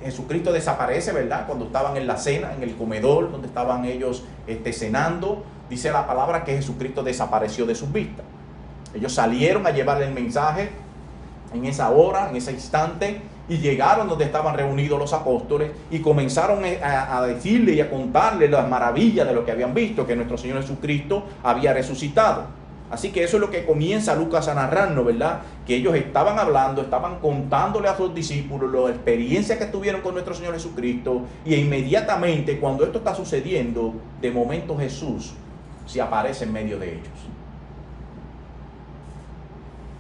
Jesucristo desaparece, ¿verdad?, cuando estaban en la cena, en el comedor, donde estaban ellos cenando. Dice la palabra que Jesucristo desapareció de sus vistas. Ellos salieron a llevarle el mensaje en esa hora, en ese instante, y llegaron donde estaban reunidos los apóstoles y comenzaron a decirle y a contarle las maravillas de lo que habían visto, que nuestro Señor Jesucristo había resucitado. Así que eso es lo que comienza Lucas a narrarnos, ¿verdad? Que ellos estaban hablando, estaban contándole a sus discípulos la experiencia que tuvieron con nuestro Señor Jesucristo, y inmediatamente cuando esto está sucediendo, de momento Jesús se aparece en medio de ellos.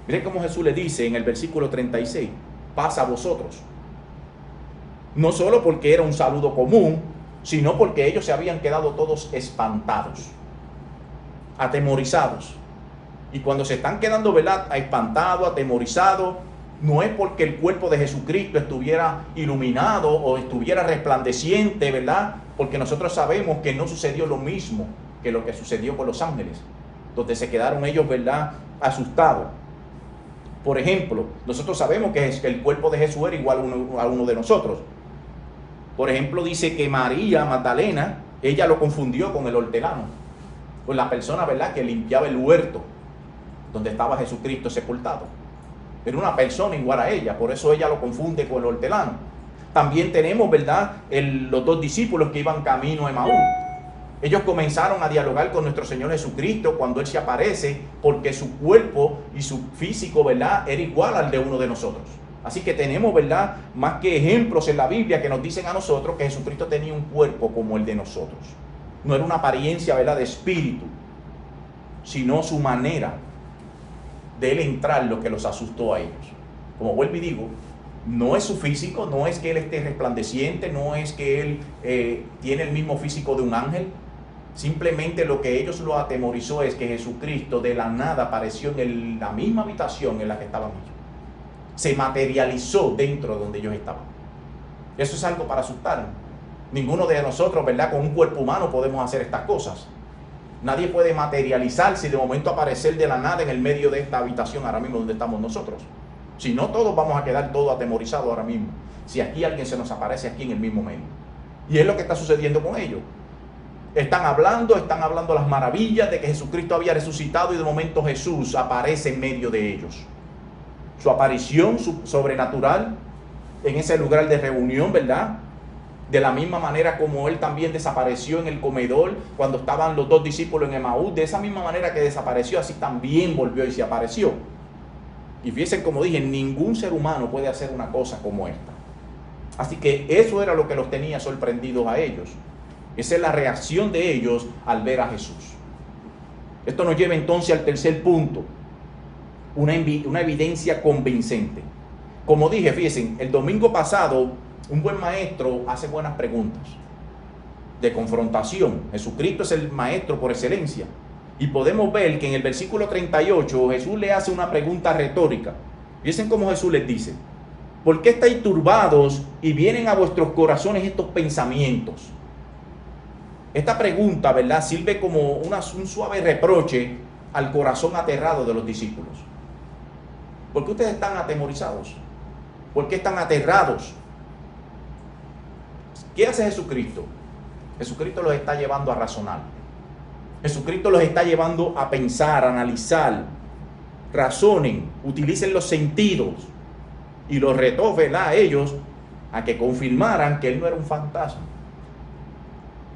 Miren cómo Jesús le dice en el versículo 36, paz a vosotros. No solo porque era un saludo común, sino porque ellos se habían quedado todos espantados, atemorizados. Y cuando se están quedando, ¿verdad?, espantados, atemorizados, no es porque el cuerpo de Jesucristo estuviera iluminado o estuviera resplandeciente, ¿verdad? Porque nosotros sabemos que no sucedió lo mismo que lo que sucedió con los ángeles, donde se quedaron ellos, ¿verdad?, asustados. Por ejemplo, nosotros sabemos que el cuerpo de Jesús era igual a uno de nosotros. Por ejemplo, dice que María Magdalena, ella lo confundió con el hortelano, con la persona, ¿verdad?, que limpiaba el huerto donde estaba Jesucristo sepultado. Era una persona igual a ella, por eso ella lo confunde con el hortelano. También tenemos, ¿verdad?, los 2 discípulos que iban camino a Emaús. Ellos comenzaron a dialogar con nuestro Señor Jesucristo cuando Él se aparece, porque su cuerpo y su físico, ¿verdad?, era igual al de uno de nosotros. Así que tenemos, ¿verdad?, más que ejemplos en la Biblia que nos dicen a nosotros que Jesucristo tenía un cuerpo como el de nosotros. No era una apariencia, ¿verdad?, de espíritu, sino su manera de Él entrar lo que los asustó a ellos. Como vuelvo y digo, no es su físico, no es que Él esté resplandeciente, no es que Él tiene el mismo físico de un ángel. Simplemente lo que ellos lo atemorizó es que Jesucristo de la nada apareció en la misma habitación en la que estaban ellos. Se materializó dentro de donde ellos estaban. Eso es algo para asustar. Ninguno de nosotros, ¿verdad?, con un cuerpo humano podemos hacer estas cosas. Nadie puede materializarse y de momento aparecer de la nada en el medio de esta habitación ahora mismo donde estamos nosotros. Si no, todos vamos a quedar todos atemorizados ahora mismo. Si aquí alguien se nos aparece aquí en el mismo medio. Y es lo que está sucediendo con ellos. Están hablando las maravillas de que Jesucristo había resucitado y de momento Jesús aparece en medio de ellos. Su aparición sobrenatural en ese lugar de reunión, ¿verdad? De la misma manera como Él también desapareció en el comedor cuando estaban los 2 discípulos en Emaús, de esa misma manera que desapareció, así también volvió y se apareció. Y fíjense, como dije, ningún ser humano puede hacer una cosa como esta. Así que eso era lo que los tenía sorprendidos a ellos. Esa es la reacción de ellos al ver a Jesús. Esto nos lleva entonces al tercer punto, una evidencia convincente. Como dije, fíjense, el domingo pasado, un buen maestro hace buenas preguntas de confrontación. Jesucristo es el maestro por excelencia. Y podemos ver que en el versículo 38 Jesús le hace una pregunta retórica. Fíjense cómo Jesús les dice: ¿por qué estáis turbados y vienen a vuestros corazones estos pensamientos? Esta pregunta, ¿verdad?, sirve como un suave reproche al corazón aterrado de los discípulos. ¿Por qué ustedes están atemorizados? ¿Por qué están aterrados? ¿Qué hace Jesucristo? Jesucristo los está llevando a razonar. Jesucristo los está llevando a pensar, a analizar. Razonen, utilicen los sentidos. Y los retó, ¿verdad?, a ellos a que confirmaran que él no era un fantasma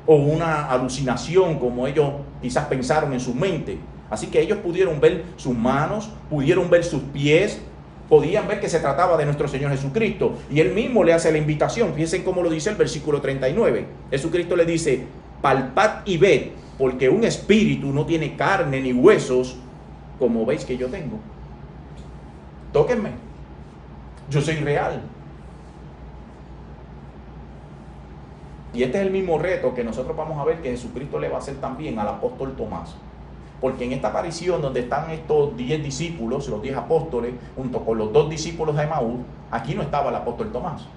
o una alucinación como ellos quizás pensaron en su mente. Así que ellos pudieron ver sus manos, pudieron ver sus pies, podían ver que se trataba de nuestro Señor Jesucristo. Y él mismo le hace la invitación. Fíjense cómo lo dice el versículo 39. Jesucristo le dice: palpad y ved, porque un espíritu no tiene carne ni huesos, como veis que yo tengo. Tóquenme, yo soy real. Y este es el mismo reto que nosotros vamos a ver que Jesucristo le va a hacer también al apóstol Tomás. Porque en esta aparición donde están estos 10 discípulos, los 10 apóstoles, junto con los 2 discípulos de Emaús, aquí no estaba el apóstol Tomás.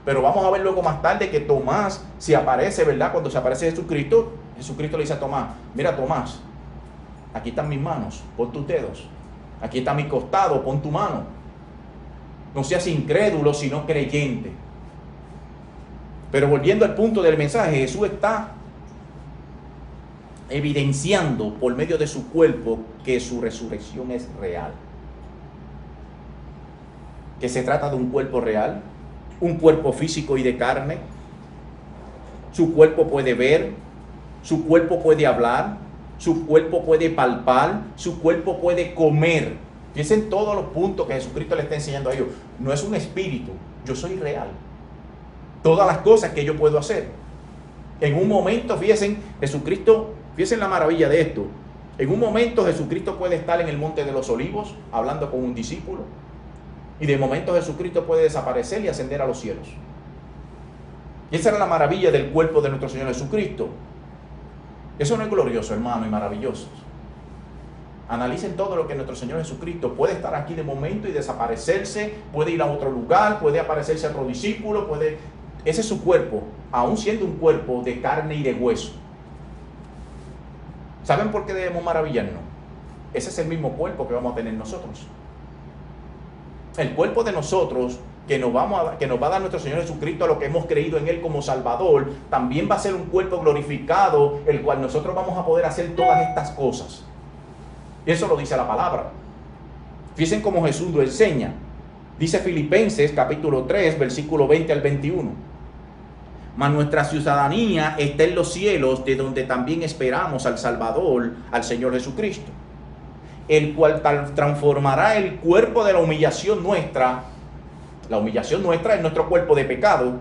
Pero vamos a ver luego más tarde que Tomás se aparece, ¿verdad? Cuando se aparece Jesucristo, Jesucristo le dice a Tomás: mira, Tomás, aquí están mis manos, pon tus dedos. Aquí está mi costado, pon tu mano. No seas incrédulo, sino creyente. Pero volviendo al punto del mensaje, Jesús está evidenciando por medio de su cuerpo que su resurrección es real. Que se trata de un cuerpo real, un cuerpo físico y de carne. Su cuerpo puede ver, su cuerpo puede hablar, su cuerpo puede palpar, su cuerpo puede comer. Fíjense en todos los puntos que Jesucristo le está enseñando a ellos. No es un espíritu, yo soy real. Todas las cosas que yo puedo hacer. En un momento, fíjense, Jesucristo, fíjense la maravilla de esto. En un momento Jesucristo puede estar en el Monte de los Olivos hablando con un discípulo. Y de momento Jesucristo puede desaparecer y ascender a los cielos. Y esa era la maravilla del cuerpo de nuestro Señor Jesucristo. Eso no es glorioso, hermano, y maravilloso. Analicen todo lo que nuestro Señor Jesucristo puede estar aquí de momento y desaparecerse, puede ir a otro lugar, puede aparecerse a otro discípulo, ese es su cuerpo, aún siendo un cuerpo de carne y de hueso. ¿Saben por qué debemos maravillarnos? Ese es el mismo cuerpo que vamos a tener nosotros. El cuerpo de nosotros que nos va a dar nuestro Señor Jesucristo, a lo que hemos creído en Él como Salvador, también va a ser un cuerpo glorificado, el cual nosotros vamos a poder hacer todas estas cosas. Y eso lo dice la palabra. Fíjense cómo Jesús lo enseña. Dice Filipenses capítulo 3, versículo 20 al 21. Mas nuestra ciudadanía está en los cielos, de donde también esperamos al Salvador, al Señor Jesucristo, el cual transformará el cuerpo de la humillación nuestra. La humillación nuestra es nuestro cuerpo de pecado,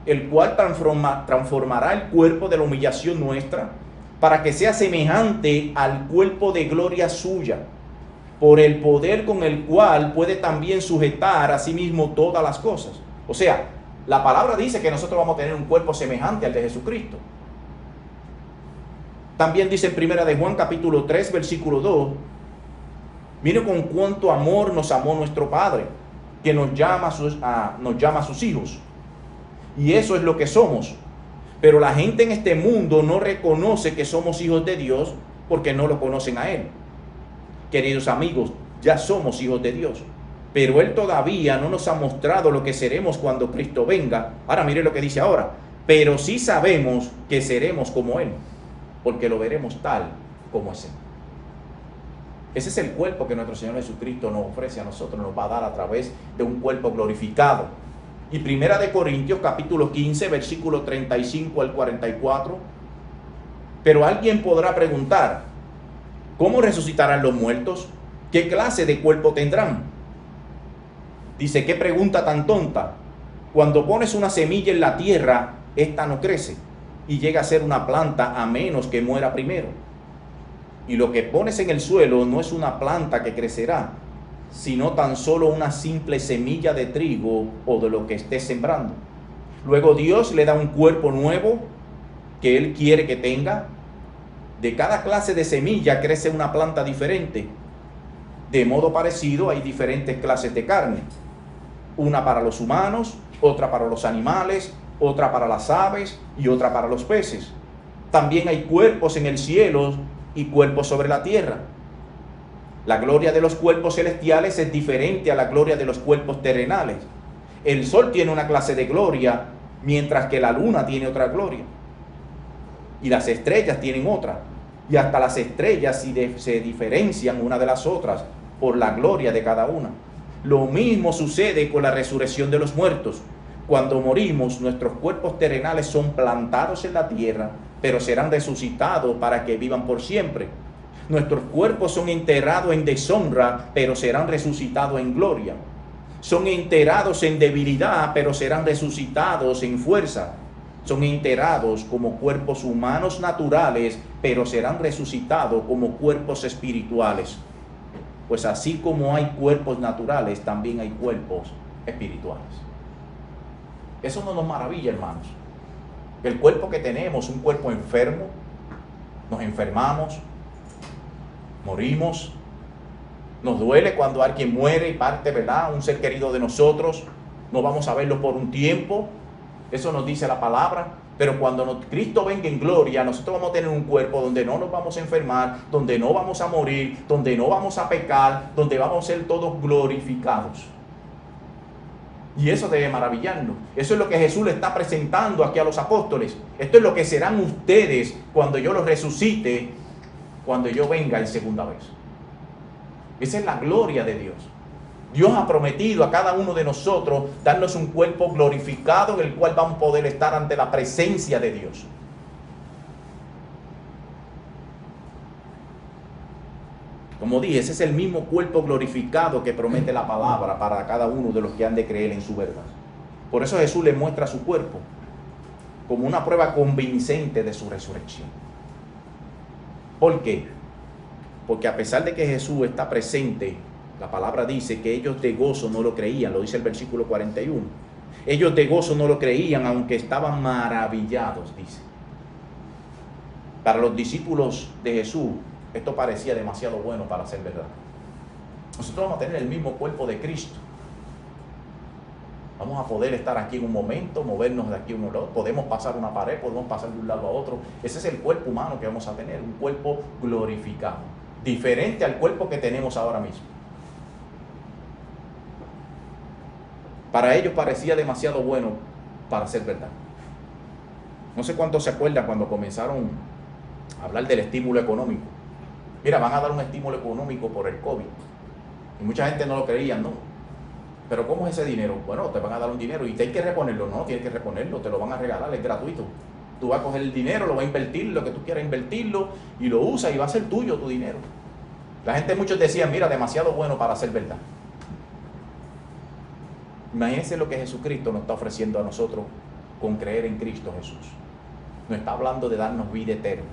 el cual transformará el cuerpo de la humillación nuestra para que sea semejante al cuerpo de gloria suya, por el poder con el cual puede también sujetar a sí mismo todas las cosas. O sea, la palabra dice que nosotros vamos a tener un cuerpo semejante al de Jesucristo. También dice en Primera de Juan capítulo 3 versículo 2: mire con cuánto amor nos amó nuestro Padre, que nos llama a sus hijos. Y eso es lo que somos. Pero la gente en este mundo no reconoce que somos hijos de Dios porque no lo conocen a Él. Queridos amigos, ya somos hijos de Dios, pero Él todavía no nos ha mostrado lo que seremos cuando Cristo venga. Ahora mire lo que dice ahora: pero sí sabemos que seremos como Él, porque lo veremos tal como es Él. Ese es el cuerpo que nuestro Señor Jesucristo nos ofrece a nosotros, nos va a dar a través de un cuerpo glorificado. Y Primera de Corintios capítulo 15 versículo 35 al 44. Pero alguien podrá preguntar: ¿cómo resucitarán los muertos? ¿Qué clase de cuerpo tendrán? Dice: ¿qué pregunta tan tonta? Cuando pones una semilla en la tierra, esta no crece y llega a ser una planta a menos que muera primero. Y lo que pones en el suelo no es una planta que crecerá, sino tan solo una simple semilla de trigo o de lo que estés sembrando. Luego Dios le da un cuerpo nuevo que Él quiere que tenga. De cada clase de semilla crece una planta diferente. De modo parecido hay diferentes clases de carne. Una para los humanos, otra para los animales, otra para las aves y otra para los peces. También hay cuerpos en el cielo y cuerpos sobre la tierra. La gloria de los cuerpos celestiales es diferente a la gloria de los cuerpos terrenales. El sol tiene una clase de gloria, mientras que la luna tiene otra gloria. y las estrellas tienen otra. Y hasta las estrellas se diferencian una de las otras por la gloria de cada una. Lo mismo sucede con la resurrección de los muertos. Cuando morimos, nuestros cuerpos terrenales son plantados en la tierra, pero serán resucitados para que vivan por siempre. Nuestros cuerpos son enterrados en deshonra, pero serán resucitados en gloria. Son enterrados en debilidad, pero serán resucitados en fuerza. Son enterrados como cuerpos humanos naturales, pero serán resucitados como cuerpos espirituales. Pues así como hay cuerpos naturales, también hay cuerpos espirituales. Eso no nos maravilla, hermanos. El cuerpo que tenemos, un cuerpo enfermo, nos enfermamos, morimos, nos duele cuando alguien muere y parte, ¿verdad? Un ser querido de nosotros, no vamos a verlo por un tiempo, eso nos dice la palabra, pero cuando Cristo venga en gloria, nosotros vamos a tener un cuerpo donde no nos vamos a enfermar, donde no vamos a morir, donde no vamos a pecar, donde vamos a ser todos glorificados. Y eso debe maravillarnos. Eso es lo que Jesús le está presentando aquí a los apóstoles. Esto es lo que serán ustedes cuando yo los resucite, cuando yo venga en segunda vez. Esa es la gloria de Dios. Dios ha prometido a cada uno de nosotros darnos un cuerpo glorificado en el cual vamos a poder estar ante la presencia de Dios. Como dije, ese es el mismo cuerpo glorificado que promete la palabra para cada uno de los que han de creer en su verdad. Por eso Jesús le muestra su cuerpo como una prueba convincente de su resurrección. ¿Por qué? Porque a pesar de que Jesús está presente, la palabra dice que ellos de gozo no lo creían, lo dice el versículo 41. Ellos de gozo no lo creían, aunque estaban maravillados, dice. Para los discípulos de Jesús, esto parecía demasiado bueno para ser verdad. Nosotros vamos a tener el mismo cuerpo de Cristo. Vamos a poder estar aquí en un momento, movernos de aquí a un lado, podemos pasar una pared, podemos pasar de un lado a otro. Ese es el cuerpo humano que vamos a tener, un cuerpo glorificado, diferente al cuerpo que tenemos ahora mismo. Para ellos parecía demasiado bueno para ser verdad. No sé cuántos se acuerdan cuando comenzaron a hablar del estímulo económico. Mira, van a dar un estímulo económico por el COVID. Y mucha gente no lo creía, ¿no? Pero ¿cómo es ese dinero? Bueno, te van a dar un dinero y te hay que reponerlo. No, tienes que reponerlo, te lo van a regalar, es gratuito. Tú vas a coger el dinero, lo vas a invertir, lo que tú quieras invertirlo, y lo usas y va a ser tuyo tu dinero. La gente, muchos decían, mira, demasiado bueno para ser verdad. Imagínense lo que Jesucristo nos está ofreciendo a nosotros con creer en Cristo Jesús. Nos está hablando de darnos vida eterna,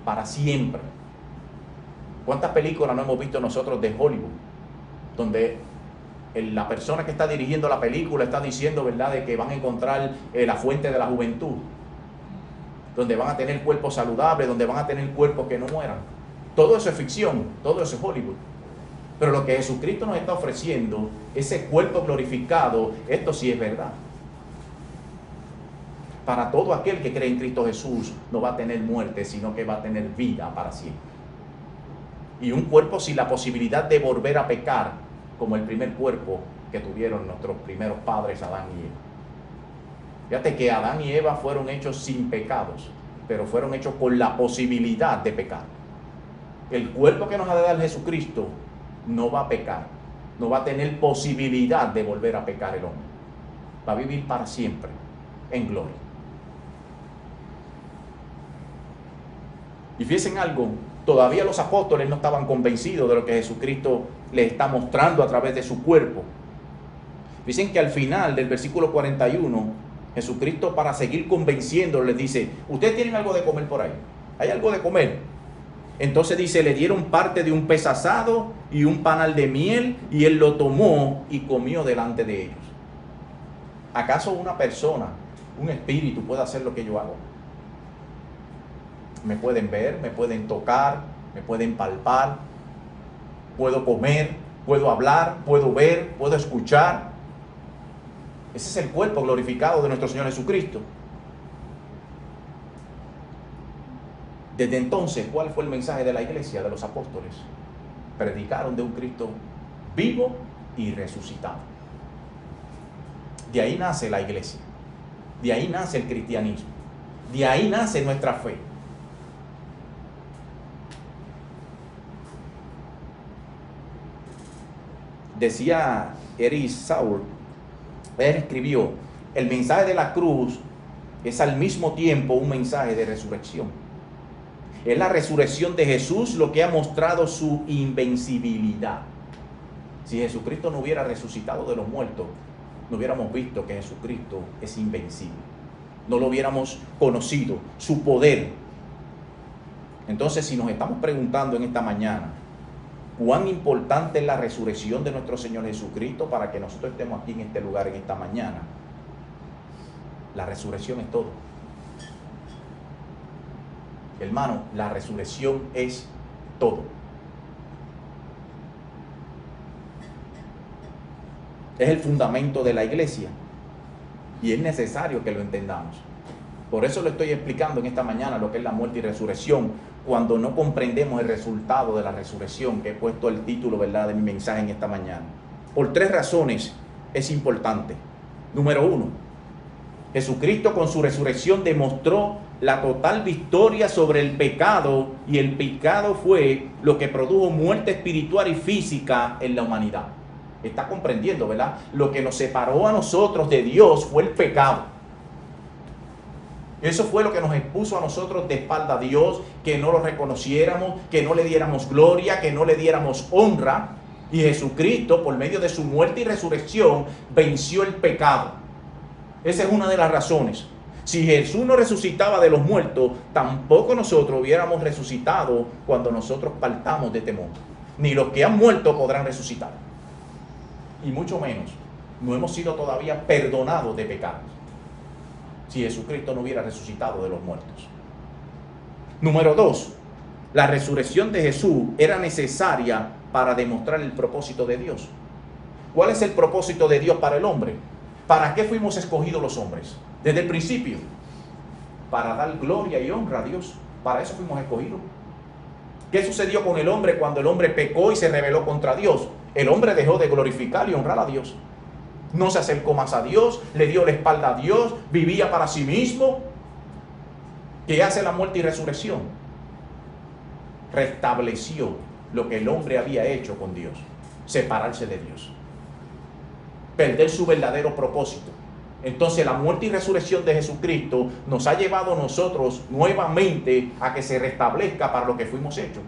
para siempre. ¿Cuántas películas no hemos visto nosotros de Hollywood? Donde la persona que está dirigiendo la película está diciendo, ¿verdad?, de que van a encontrar la fuente de la juventud. Donde van a tener cuerpos saludables, donde van a tener cuerpos que no mueran. Todo eso es ficción, todo eso es Hollywood. Pero lo que Jesucristo nos está ofreciendo, ese cuerpo glorificado, esto sí es verdad. Para todo aquel que cree en Cristo Jesús, no va a tener muerte, sino que va a tener vida para siempre. Y un cuerpo sin la posibilidad de volver a pecar, como el primer cuerpo que tuvieron nuestros primeros padres, Adán y Eva. Fíjate que Adán y Eva fueron hechos sin pecados, pero fueron hechos con la posibilidad de pecar. El cuerpo que nos ha de dar Jesucristo no va a pecar, no va a tener posibilidad de volver a pecar el hombre. Va a vivir para siempre en gloria. Y fíjense en algo, todavía los apóstoles no estaban convencidos de lo que Jesucristo les está mostrando a través de su cuerpo. Dicen que al final del versículo 41, Jesucristo, para seguir convenciéndolos, les dice, ¿ustedes tienen algo de comer por ahí? ¿Hay algo de comer? Entonces dice, le dieron parte de un pez asado y un panal de miel, y él lo tomó y comió delante de ellos. ¿Acaso una persona, un espíritu, puede hacer lo que yo hago? Me pueden ver, me pueden tocar, me pueden palpar, puedo comer, puedo hablar, puedo ver, puedo escuchar. Ese es el cuerpo glorificado de nuestro Señor Jesucristo. Desde entonces, ¿cuál fue el mensaje de la iglesia, de los apóstoles? Predicaron de un Cristo vivo y resucitado. De ahí nace la iglesia. De ahí nace el cristianismo. De ahí nace nuestra fe. Decía Eric Sauer, él escribió, el mensaje de la cruz es al mismo tiempo un mensaje de resurrección. Es la resurrección de Jesús lo que ha mostrado su invencibilidad. Si Jesucristo no hubiera resucitado de los muertos, no hubiéramos visto que Jesucristo es invencible. No lo hubiéramos conocido, su poder. Entonces, si nos estamos preguntando en esta mañana, ¿cuán importante es la resurrección de nuestro Señor Jesucristo para que nosotros estemos aquí en este lugar en esta mañana? La resurrección es todo. Hermano, la resurrección es todo. Es el fundamento de la iglesia y es necesario que lo entendamos. Por eso lo estoy explicando en esta mañana lo que es la muerte y resurrección, cuando no comprendemos el resultado de la resurrección, que he puesto el título, ¿verdad?, de mi mensaje en esta mañana. Por 3 razones es importante. Número 1, Jesucristo con su resurrección demostró la total victoria sobre el pecado, y el pecado fue lo que produjo muerte espiritual y física en la humanidad. Está comprendiendo, ¿verdad? Lo que nos separó a nosotros de Dios fue el pecado. Eso fue lo que nos expuso a nosotros de espalda a Dios, que no lo reconociéramos, que no le diéramos gloria, que no le diéramos honra. Y Jesucristo, por medio de su muerte y resurrección, venció el pecado. Esa es una de las razones. Si Jesús no resucitaba de los muertos, tampoco nosotros hubiéramos resucitado cuando nosotros partamos de este mundo. Ni los que han muerto podrán resucitar. Y mucho menos, no hemos sido todavía perdonados de pecados si Jesucristo no hubiera resucitado de los muertos. Número 2, la resurrección de Jesús era necesaria para demostrar el propósito de Dios. ¿Cuál es el propósito de Dios para el hombre? ¿Para qué fuimos escogidos los hombres? Desde el principio, para dar gloria y honra a Dios. Para eso fuimos escogidos. ¿Qué sucedió con el hombre cuando el hombre pecó y se rebeló contra Dios? El hombre dejó de glorificar y honrar a Dios. No se acercó más a Dios, le dio la espalda a Dios, vivía para sí mismo. ¿Qué hace la muerte y resurrección? Restableció lo que el hombre había hecho con Dios, separarse de Dios, perder su verdadero propósito. Entonces la muerte y resurrección de Jesucristo nos ha llevado a nosotros nuevamente a que se restablezca para lo que fuimos hechos,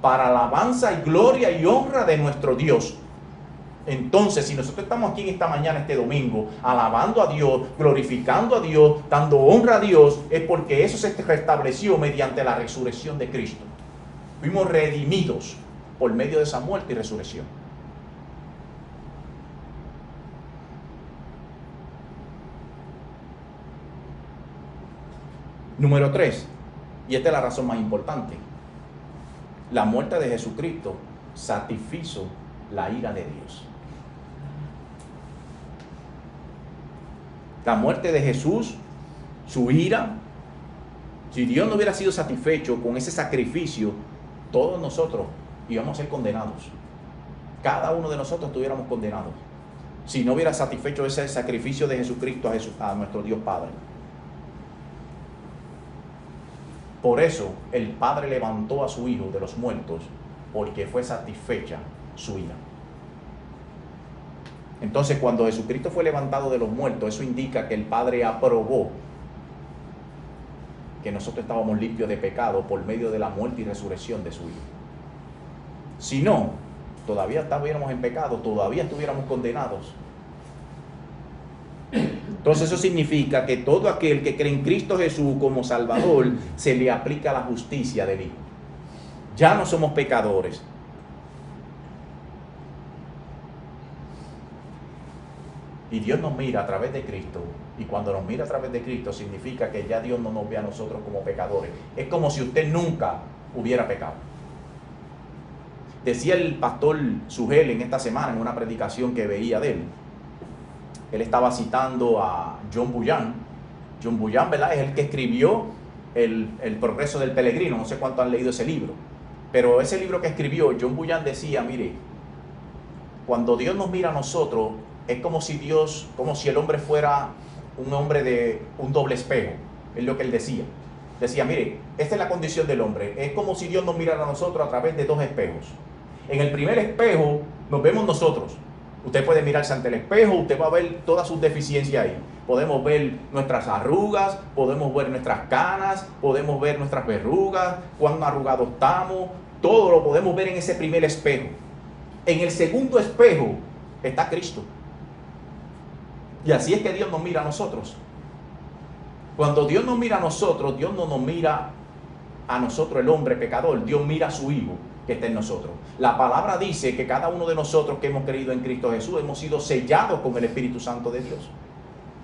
para alabanza y gloria y honra de nuestro Dios. Entonces, si nosotros estamos aquí en esta mañana, este domingo, alabando a Dios, glorificando a Dios, dando honra a Dios, es porque eso se restableció mediante la resurrección de Cristo. Fuimos redimidos por medio de esa muerte y resurrección. Número 3, y esta es la razón más importante: la muerte de Jesucristo satisfizo la ira de Dios. La muerte de Jesús, su ira, si Dios no hubiera sido satisfecho con ese sacrificio, todos nosotros íbamos a ser condenados. Cada uno de nosotros estuviéramos condenados si no hubiera satisfecho ese sacrificio de Jesucristo a nuestro Dios Padre. Por eso el Padre levantó a su Hijo de los muertos, porque fue satisfecha su ira. Entonces, cuando Jesucristo fue levantado de los muertos, eso indica que el Padre aprobó que nosotros estábamos limpios de pecado por medio de la muerte y resurrección de su Hijo. Si no, todavía estuviéramos en pecado, todavía estuviéramos condenados. Entonces eso significa que todo aquel que cree en Cristo Jesús como Salvador, se le aplica la justicia del Hijo. Ya no somos pecadores. Y Dios nos mira a través de Cristo. Y cuando nos mira a través de Cristo, significa que ya Dios no nos ve a nosotros como pecadores. Es como si usted nunca hubiera pecado. Decía el pastor Sugel en esta semana, en una predicación que veía de él. Él estaba citando a John Bunyan. John Bunyan, ¿verdad?, es el que escribió el Progreso del Peregrino. No sé cuánto han leído ese libro. Pero ese libro que escribió, John Bunyan decía, mire, cuando Dios nos mira a nosotros, es como si el hombre fuera un hombre de un doble espejo. Es lo que él decía. Decía, mire, esta es la condición del hombre. Es como si Dios nos mirara a nosotros a través de dos espejos. En el primer espejo nos vemos nosotros. Usted puede mirarse ante el espejo, usted va a ver todas sus deficiencias ahí. Podemos ver nuestras arrugas, podemos ver nuestras canas, podemos ver nuestras verrugas, cuán arrugados estamos. Todo lo podemos ver en ese primer espejo. En el segundo espejo está Cristo. Y así es que Dios nos mira a nosotros. Cuando Dios nos mira a nosotros, Dios no nos mira a nosotros, el hombre pecador. Dios mira a su Hijo que está en nosotros. La palabra dice que cada uno de nosotros que hemos creído en Cristo Jesús hemos sido sellados con el Espíritu Santo de Dios.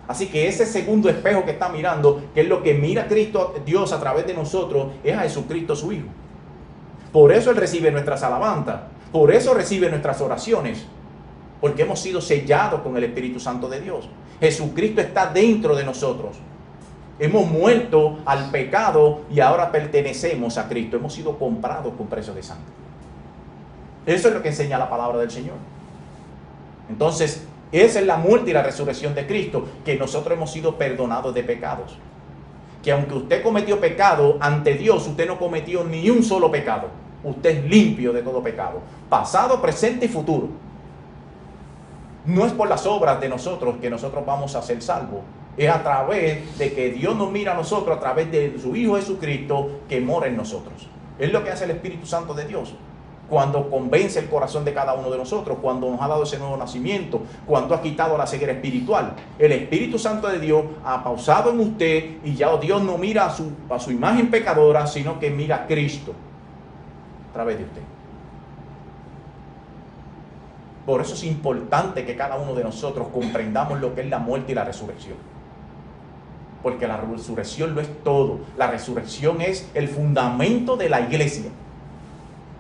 Así que ese segundo espejo que está mirando, que es lo que mira Cristo, Dios a través de nosotros, es a Jesucristo su Hijo. Por eso Él recibe nuestras alabanzas, por eso recibe nuestras oraciones, porque hemos sido sellados con el Espíritu Santo de Dios. Jesucristo está dentro de nosotros. Hemos muerto al pecado y ahora pertenecemos a Cristo. Hemos sido comprados con precio de sangre. Eso es lo que enseña la palabra del Señor. Entonces, esa es la muerte y la resurrección de Cristo, que nosotros hemos sido perdonados de pecados. Que aunque usted cometió pecado, ante Dios usted no cometió ni un solo pecado. Usted es limpio de todo pecado, pasado, presente y futuro. No es por las obras de nosotros que nosotros vamos a ser salvos. Es a través de que Dios nos mira a nosotros, a través de su Hijo Jesucristo que mora en nosotros. Es lo que hace el Espíritu Santo de Dios. Cuando convence el corazón de cada uno de nosotros, cuando nos ha dado ese nuevo nacimiento, cuando ha quitado la ceguera espiritual. El Espíritu Santo de Dios ha pausado en usted y ya Dios no mira a su imagen pecadora, sino que mira a Cristo a través de usted. Por eso es importante que cada uno de nosotros comprendamos lo que es la muerte y la resurrección. Porque la resurrección lo es todo. La resurrección es el fundamento de la iglesia.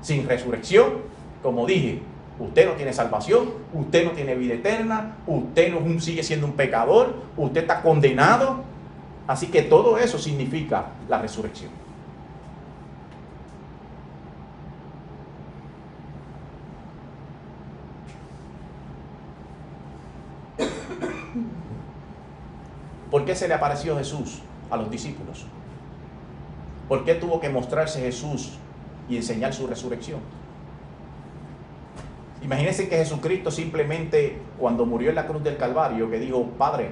Sin resurrección, como dije, usted no tiene salvación, usted no tiene vida eterna, usted no sigue siendo un pecador, usted está condenado. Así que todo eso significa la resurrección. ¿Por qué se le apareció Jesús a los discípulos? ¿Por qué tuvo que mostrarse Jesús y enseñar su resurrección? Imagínense que Jesucristo simplemente, cuando murió en la cruz del Calvario, que dijo, Padre,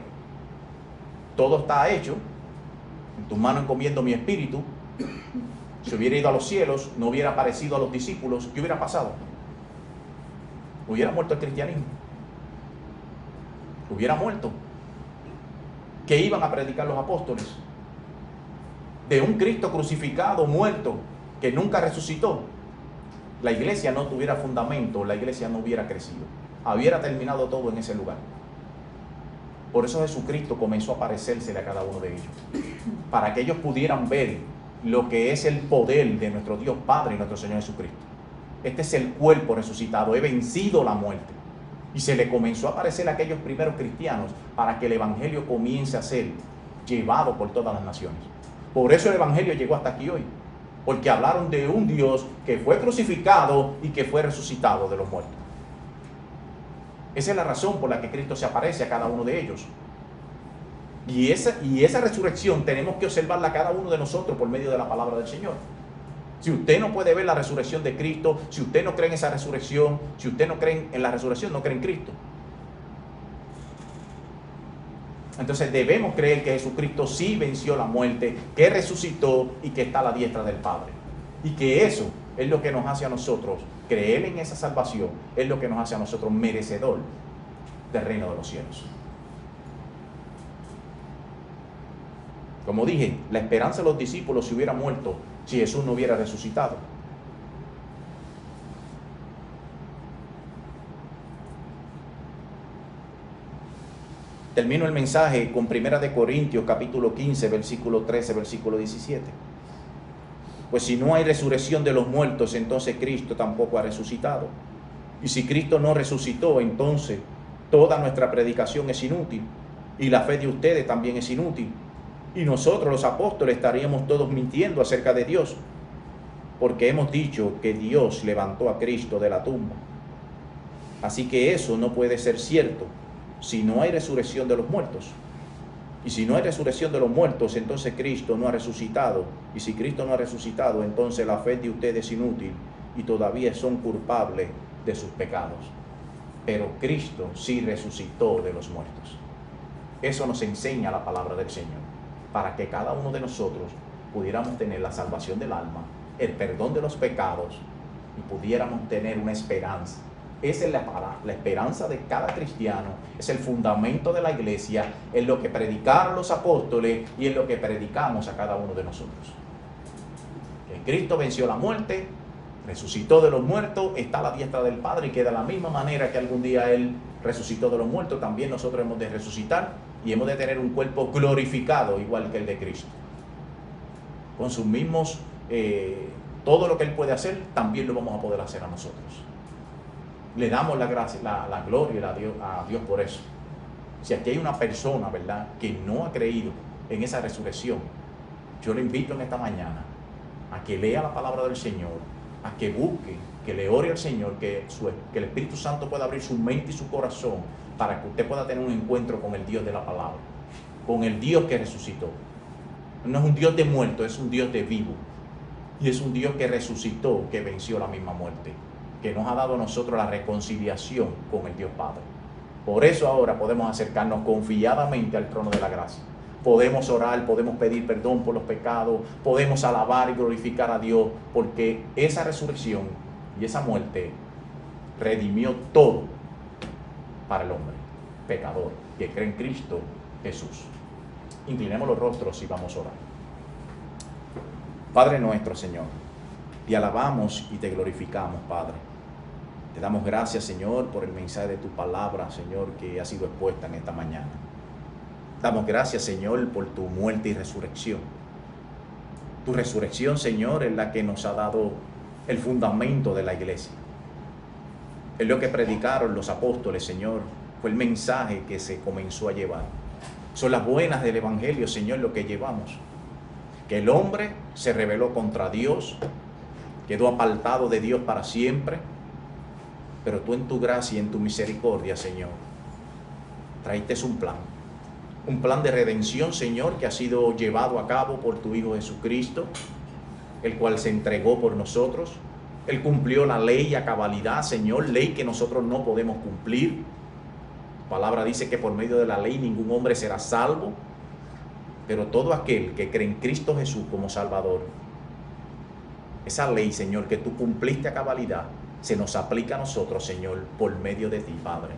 todo está hecho, en tus manos encomiendo mi espíritu. Si hubiera ido a los cielos, no hubiera aparecido a los discípulos, ¿qué hubiera pasado? Hubiera muerto el cristianismo. Hubiera muerto. ¿Qué iban a predicar los apóstoles? De un Cristo crucificado, muerto, que nunca resucitó. La iglesia no tuviera fundamento, la iglesia no hubiera crecido. Hubiera terminado todo en ese lugar. Por eso Jesucristo comenzó a aparecérsele a cada uno de ellos, para que ellos pudieran ver lo que es el poder de nuestro Dios Padre y nuestro Señor Jesucristo. Este es el cuerpo resucitado, he vencido la muerte. Y se le comenzó a aparecer a aquellos primeros cristianos para que el evangelio comience a ser llevado por todas las naciones. Por eso el evangelio llegó hasta aquí hoy, porque hablaron de un Dios que fue crucificado y que fue resucitado de los muertos. Esa es la razón por la que Cristo se aparece a cada uno de ellos. Y esa resurrección tenemos que observarla cada uno de nosotros por medio de la palabra del Señor. Si usted no puede ver la resurrección de Cristo, si usted no cree en esa resurrección, si usted no cree en la resurrección, no cree en Cristo. Entonces debemos creer que Jesucristo sí venció la muerte, que resucitó y que está a la diestra del Padre. Y que eso es lo que nos hace a nosotros creer en esa salvación, es lo que nos hace a nosotros merecedor del reino de los cielos. Como dije, la esperanza de los discípulos se hubiera muerto si Jesús no hubiera resucitado. Termino el mensaje con 1 Corintios capítulo 15, versículo 13, versículo 17. Pues si no hay resurrección de los muertos, entonces Cristo tampoco ha resucitado. Y si Cristo no resucitó, entonces toda nuestra predicación es inútil, y la fe de ustedes también es inútil. Y nosotros los apóstoles estaríamos todos mintiendo acerca de Dios, porque hemos dicho que Dios levantó a Cristo de la tumba. Así que eso no puede ser cierto si no hay resurrección de los muertos. Y si no hay resurrección de los muertos, entonces Cristo no ha resucitado. Y si Cristo no ha resucitado, entonces la fe de ustedes es inútil y todavía son culpables de sus pecados. Pero Cristo sí resucitó de los muertos. Eso nos enseña la palabra del Señor, para que cada uno de nosotros pudiéramos tener la salvación del alma, el perdón de los pecados y pudiéramos tener una esperanza. Esa es la esperanza de cada cristiano, es el fundamento de la iglesia, es lo que predicaron los apóstoles y es lo que predicamos a cada uno de nosotros. Que Cristo venció la muerte, resucitó de los muertos, está a la diestra del Padre y que de la misma manera que algún día Él resucitó de los muertos, también nosotros hemos de resucitar y hemos de tener un cuerpo glorificado igual que el de Cristo. Con sus mismos, todo lo que Él puede hacer, también lo vamos a poder hacer a nosotros. Le damos la gracia, la gloria a Dios por eso. Si aquí hay una persona, ¿verdad?, que no ha creído en esa resurrección, yo le invito en esta mañana a que lea la palabra del Señor, a que busque, que le ore al Señor, que el Espíritu Santo pueda abrir su mente y su corazón para que usted pueda tener un encuentro con el Dios de la palabra, con el Dios que resucitó. No es un Dios de muerto, es un Dios de vivo. Y es un Dios que resucitó, que venció la misma muerte, que nos ha dado a nosotros la reconciliación con el Dios Padre. Por eso ahora podemos acercarnos confiadamente al trono de la gracia. Podemos orar, podemos pedir perdón por los pecados, podemos alabar y glorificar a Dios, porque esa resurrección y esa muerte redimió todo para el hombre pecador que cree en Cristo Jesús. Inclinemos los rostros y vamos a orar. Padre nuestro, Señor, te alabamos y te glorificamos, Padre. Te damos gracias, Señor, por el mensaje de tu palabra, Señor, que ha sido expuesta en esta mañana. Damos gracias, Señor, por tu muerte y resurrección. Tu resurrección, Señor, es la que nos ha dado el fundamento de la iglesia. Es lo que predicaron los apóstoles, Señor. Fue el mensaje que se comenzó a llevar. Son las buenas del Evangelio, Señor, lo que llevamos. Que el hombre se rebeló contra Dios, quedó apartado de Dios para siempre, pero tú en tu gracia y en tu misericordia, Señor, traíste un plan de redención, Señor, que ha sido llevado a cabo por tu Hijo Jesucristo, el cual se entregó por nosotros. Él cumplió la ley a cabalidad, Señor, ley que nosotros no podemos cumplir. Tu palabra dice que por medio de la ley ningún hombre será salvo, pero todo aquel que cree en Cristo Jesús como Salvador, esa ley, Señor, que tú cumpliste a cabalidad, se nos aplica a nosotros, Señor, por medio de ti, Padre.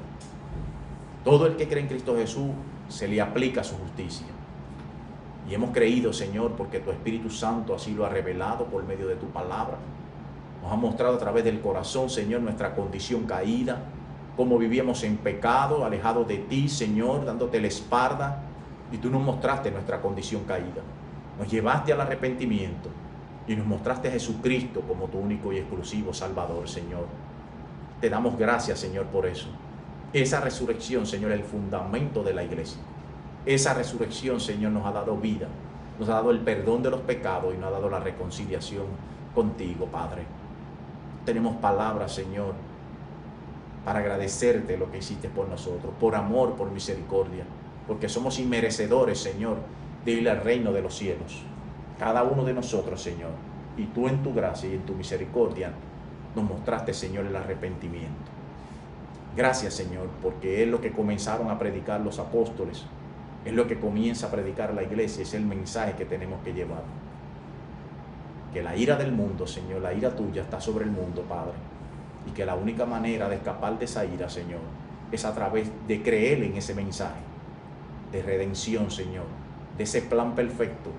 Todo el que cree en Cristo Jesús se le aplica su justicia. Y hemos creído, Señor, porque tu Espíritu Santo así lo ha revelado por medio de tu palabra. Nos ha mostrado a través del corazón, Señor, nuestra condición caída, cómo vivíamos en pecado, alejados de ti, Señor, dándote la espalda. Y tú nos mostraste nuestra condición caída. Nos llevaste al arrepentimiento y nos mostraste a Jesucristo como tu único y exclusivo Salvador, Señor. Te damos gracias, Señor, por eso. Esa resurrección, Señor, es el fundamento de la iglesia. Esa resurrección, Señor, nos ha dado vida, nos ha dado el perdón de los pecados y nos ha dado la reconciliación contigo, Padre. Tenemos palabras, Señor, para agradecerte lo que hiciste por nosotros, por amor, por misericordia, porque somos inmerecedores, Señor, de ir al reino de los cielos. Cada uno de nosotros, Señor, y tú en tu gracia y en tu misericordia nos mostraste, Señor, el arrepentimiento. Gracias, Señor, porque es lo que comenzaron a predicar los apóstoles, es lo que comienza a predicar la iglesia, es el mensaje que tenemos que llevar. Que la ira del mundo, Señor, la ira tuya está sobre el mundo, Padre, y que la única manera de escapar de esa ira, Señor, es a través de creer en ese mensaje de redención, Señor, de ese plan perfecto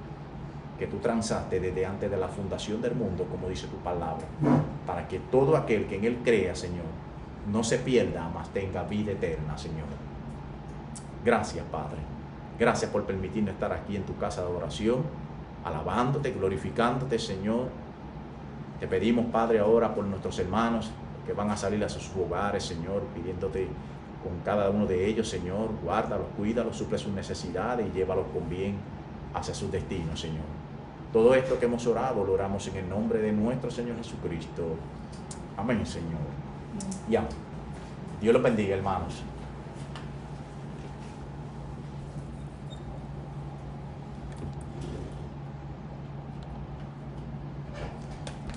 que tú transaste desde antes de la fundación del mundo, como dice tu palabra, para que todo aquel que en él crea, Señor, no se pierda, mas tenga vida eterna, Señor. Gracias, Padre. Gracias por permitirnos estar aquí en tu casa de adoración, alabándote, glorificándote, Señor. Te pedimos, Padre, ahora por nuestros hermanos que van a salir a sus hogares, Señor, pidiéndote con cada uno de ellos, Señor, guárdalos, cuídalos, suple sus necesidades y llévalos con bien hacia sus destinos, Señor. Todo esto que hemos orado, lo oramos en el nombre de nuestro Señor Jesucristo. Amén, Señor. Y amén. Dios los bendiga, hermanos.